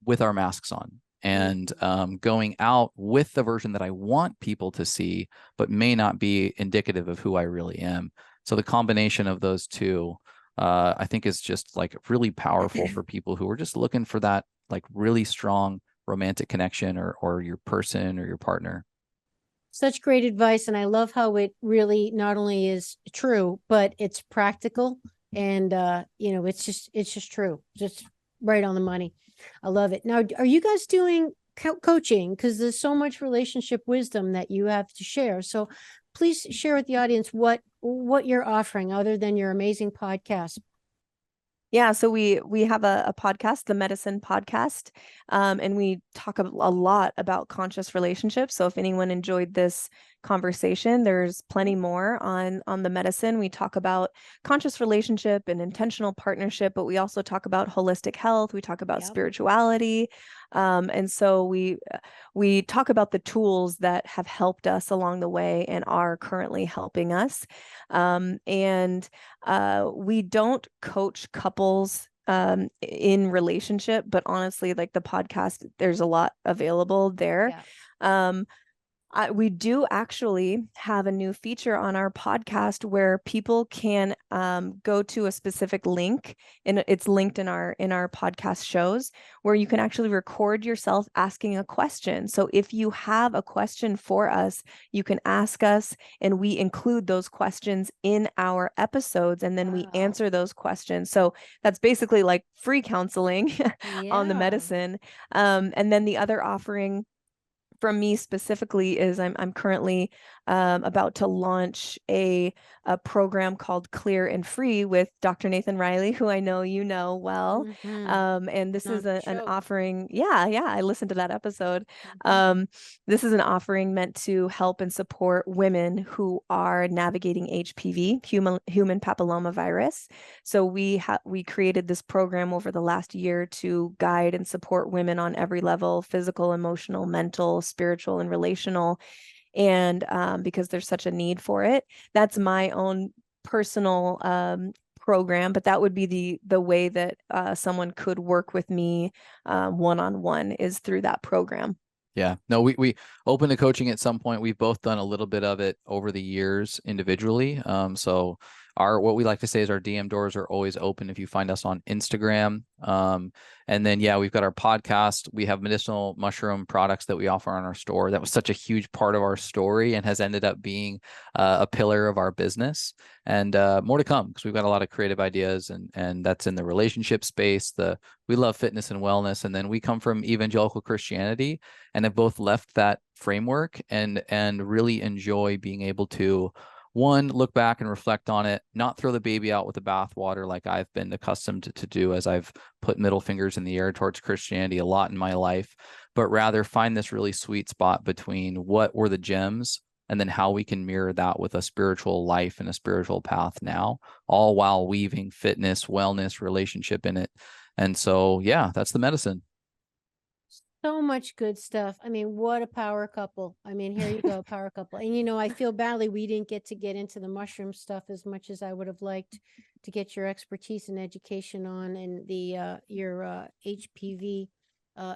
with our masks on, and going out with the version that I want people to see, but may not be indicative of who I really am. So the combination of those two, I think, is just like really powerful for people who are just looking for that like really strong romantic connection, or your person or your partner. Such great advice. And I love how it really not only is true, but it's practical. And, you know, it's just true. Just right on the money. I love it. Now, are you guys doing coaching? Because there's so much relationship wisdom that you have to share. So please share with the audience what you're offering other than your amazing podcast. Yeah, so we have a podcast, the Medicin podcast, and we talk a lot about conscious relationships. So if anyone enjoyed this conversation. There's plenty more on the Medicin. We talk about conscious relationship and intentional partnership, but we also talk about holistic health. We talk about spirituality. And so we talk about the tools that have helped us along the way and are currently helping us. And we don't coach couples in relationship, but honestly, like the podcast, there's a lot available there. We do actually have a new feature on our podcast where people can go to a specific link, and it's linked in our podcast shows, where you can actually record yourself asking a question. So if you have a question for us, you can ask us, and we include those questions in our episodes, and then we answer those questions. So that's basically like free counseling on the Medicin. And then the other offering from me specifically is I'm currently about to launch a program called Clear and Free with Dr. Nathan Riley, who I know you know well. And this is an offering. Yeah, I listened to that episode. This is an offering meant to help and support women who are navigating HPV, human papillomavirus. So we created this program over the last year to guide and support women on every level: physical, emotional, mental, spiritual, and relational. And because there's such a need for it. That's my own personal program, but that would be the way that someone could work with me one-on-one, is through that program. Yeah, no, we open to coaching at some point. We've both done a little bit of it over the years individually. So what we like to say is our DM doors are always open if you find us on Instagram. And then, yeah, we've got our podcast. We have medicinal mushroom products that we offer on our store. That was such a huge part of our story and has ended up being a pillar of our business. And more to come, because we've got a lot of creative ideas, and that's in the relationship space. We love fitness and wellness. And then we come from evangelical Christianity and have both left that framework and really enjoy being able to, one, look back and reflect on it, not throw the baby out with the bathwater like I've been accustomed to do as I've put middle fingers in the air towards Christianity a lot in my life, but rather find this really sweet spot between what were the gems and then how we can mirror that with a spiritual life and a spiritual path now, all while weaving fitness, wellness, relationship in it. And so, yeah, that's the Medicin. So much good stuff. I mean, what a power couple. I mean, here you go, power couple. And, I feel badly we didn't get into the mushroom stuff as much as I would have liked to get your expertise and education on. And your HPV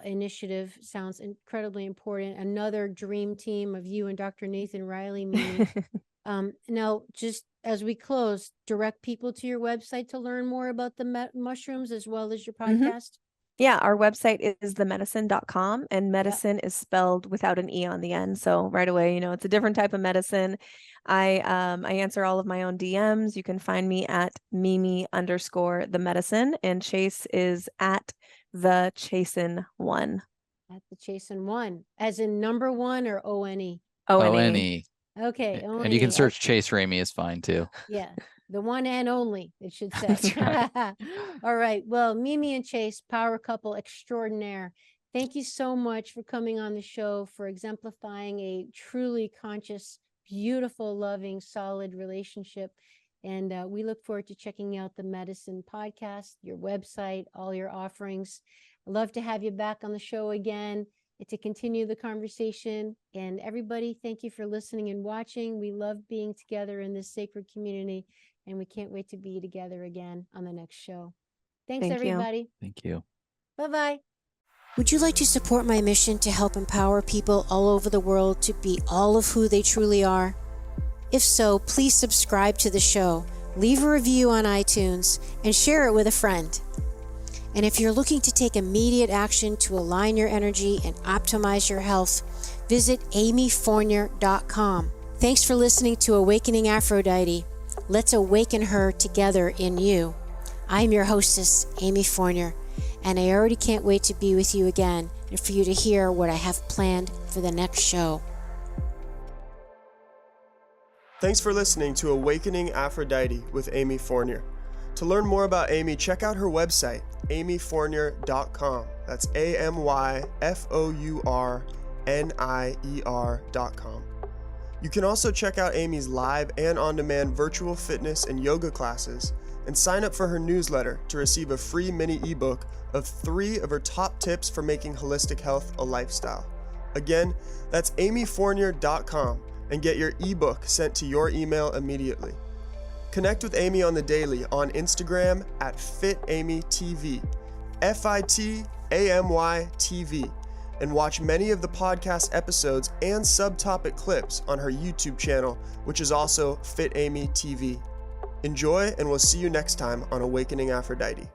initiative sounds incredibly important. Another dream team of you and Dr. Nathan Riley. Mimi. Now, just as we close, direct people to your website to learn more about the mushrooms as well as your podcast. Yeah, our website is themedicin.com, and medicine is spelled without an E on the end. So right away, it's a different type of medicine. I answer all of my own DMs. You can find me at Mimi_the_medicin, and Chase is at the Chasen1. At the Chasen1, as in number one, or O-N-E? O-N-E. Okay. O-N-E. And you can search Chase Ramey is fine too. Yeah. The one and only, it should say. That's right. All right. Well, Mimi and Chase, power couple extraordinaire. Thank you so much for coming on the show, for exemplifying a truly conscious, beautiful, loving, solid relationship. And we look forward to checking out the Medicin podcast, your website, all your offerings. I'd love to have you back on the show again to continue the conversation. And everybody, thank you for listening and watching. We love being together in this sacred community, and we can't wait to be together again on the next show. Thanks, everybody. Thank you. Bye-bye. Would you like to support my mission to help empower people all over the world to be all of who they truly are? If so, please subscribe to the show, leave a review on iTunes, and share it with a friend. And if you're looking to take immediate action to align your energy and optimize your health, visit amyfournier.com. Thanks for listening to Awakening Aphrodite. Let's awaken her together in you. I'm your hostess, Amy Fournier, and I already can't wait to be with you again and for you to hear what I have planned for the next show. Thanks for listening to Awakening Aphrodite with Amy Fournier. To learn more about Amy, check out her website, amyfournier.com. That's AMYFOURNIER.com. You can also check out Amy's live and on-demand virtual fitness and yoga classes and sign up for her newsletter to receive a free mini ebook of 3 of her top tips for making holistic health a lifestyle. Again, that's amyfournier.com and get your ebook sent to your email immediately. Connect with Amy on the daily on Instagram at FitAmyTV, FITAMYTV, and watch many of the podcast episodes and subtopic clips on her YouTube channel, which is also Fit Amy TV. Enjoy, and we'll see you next time on Awakening Aphrodite.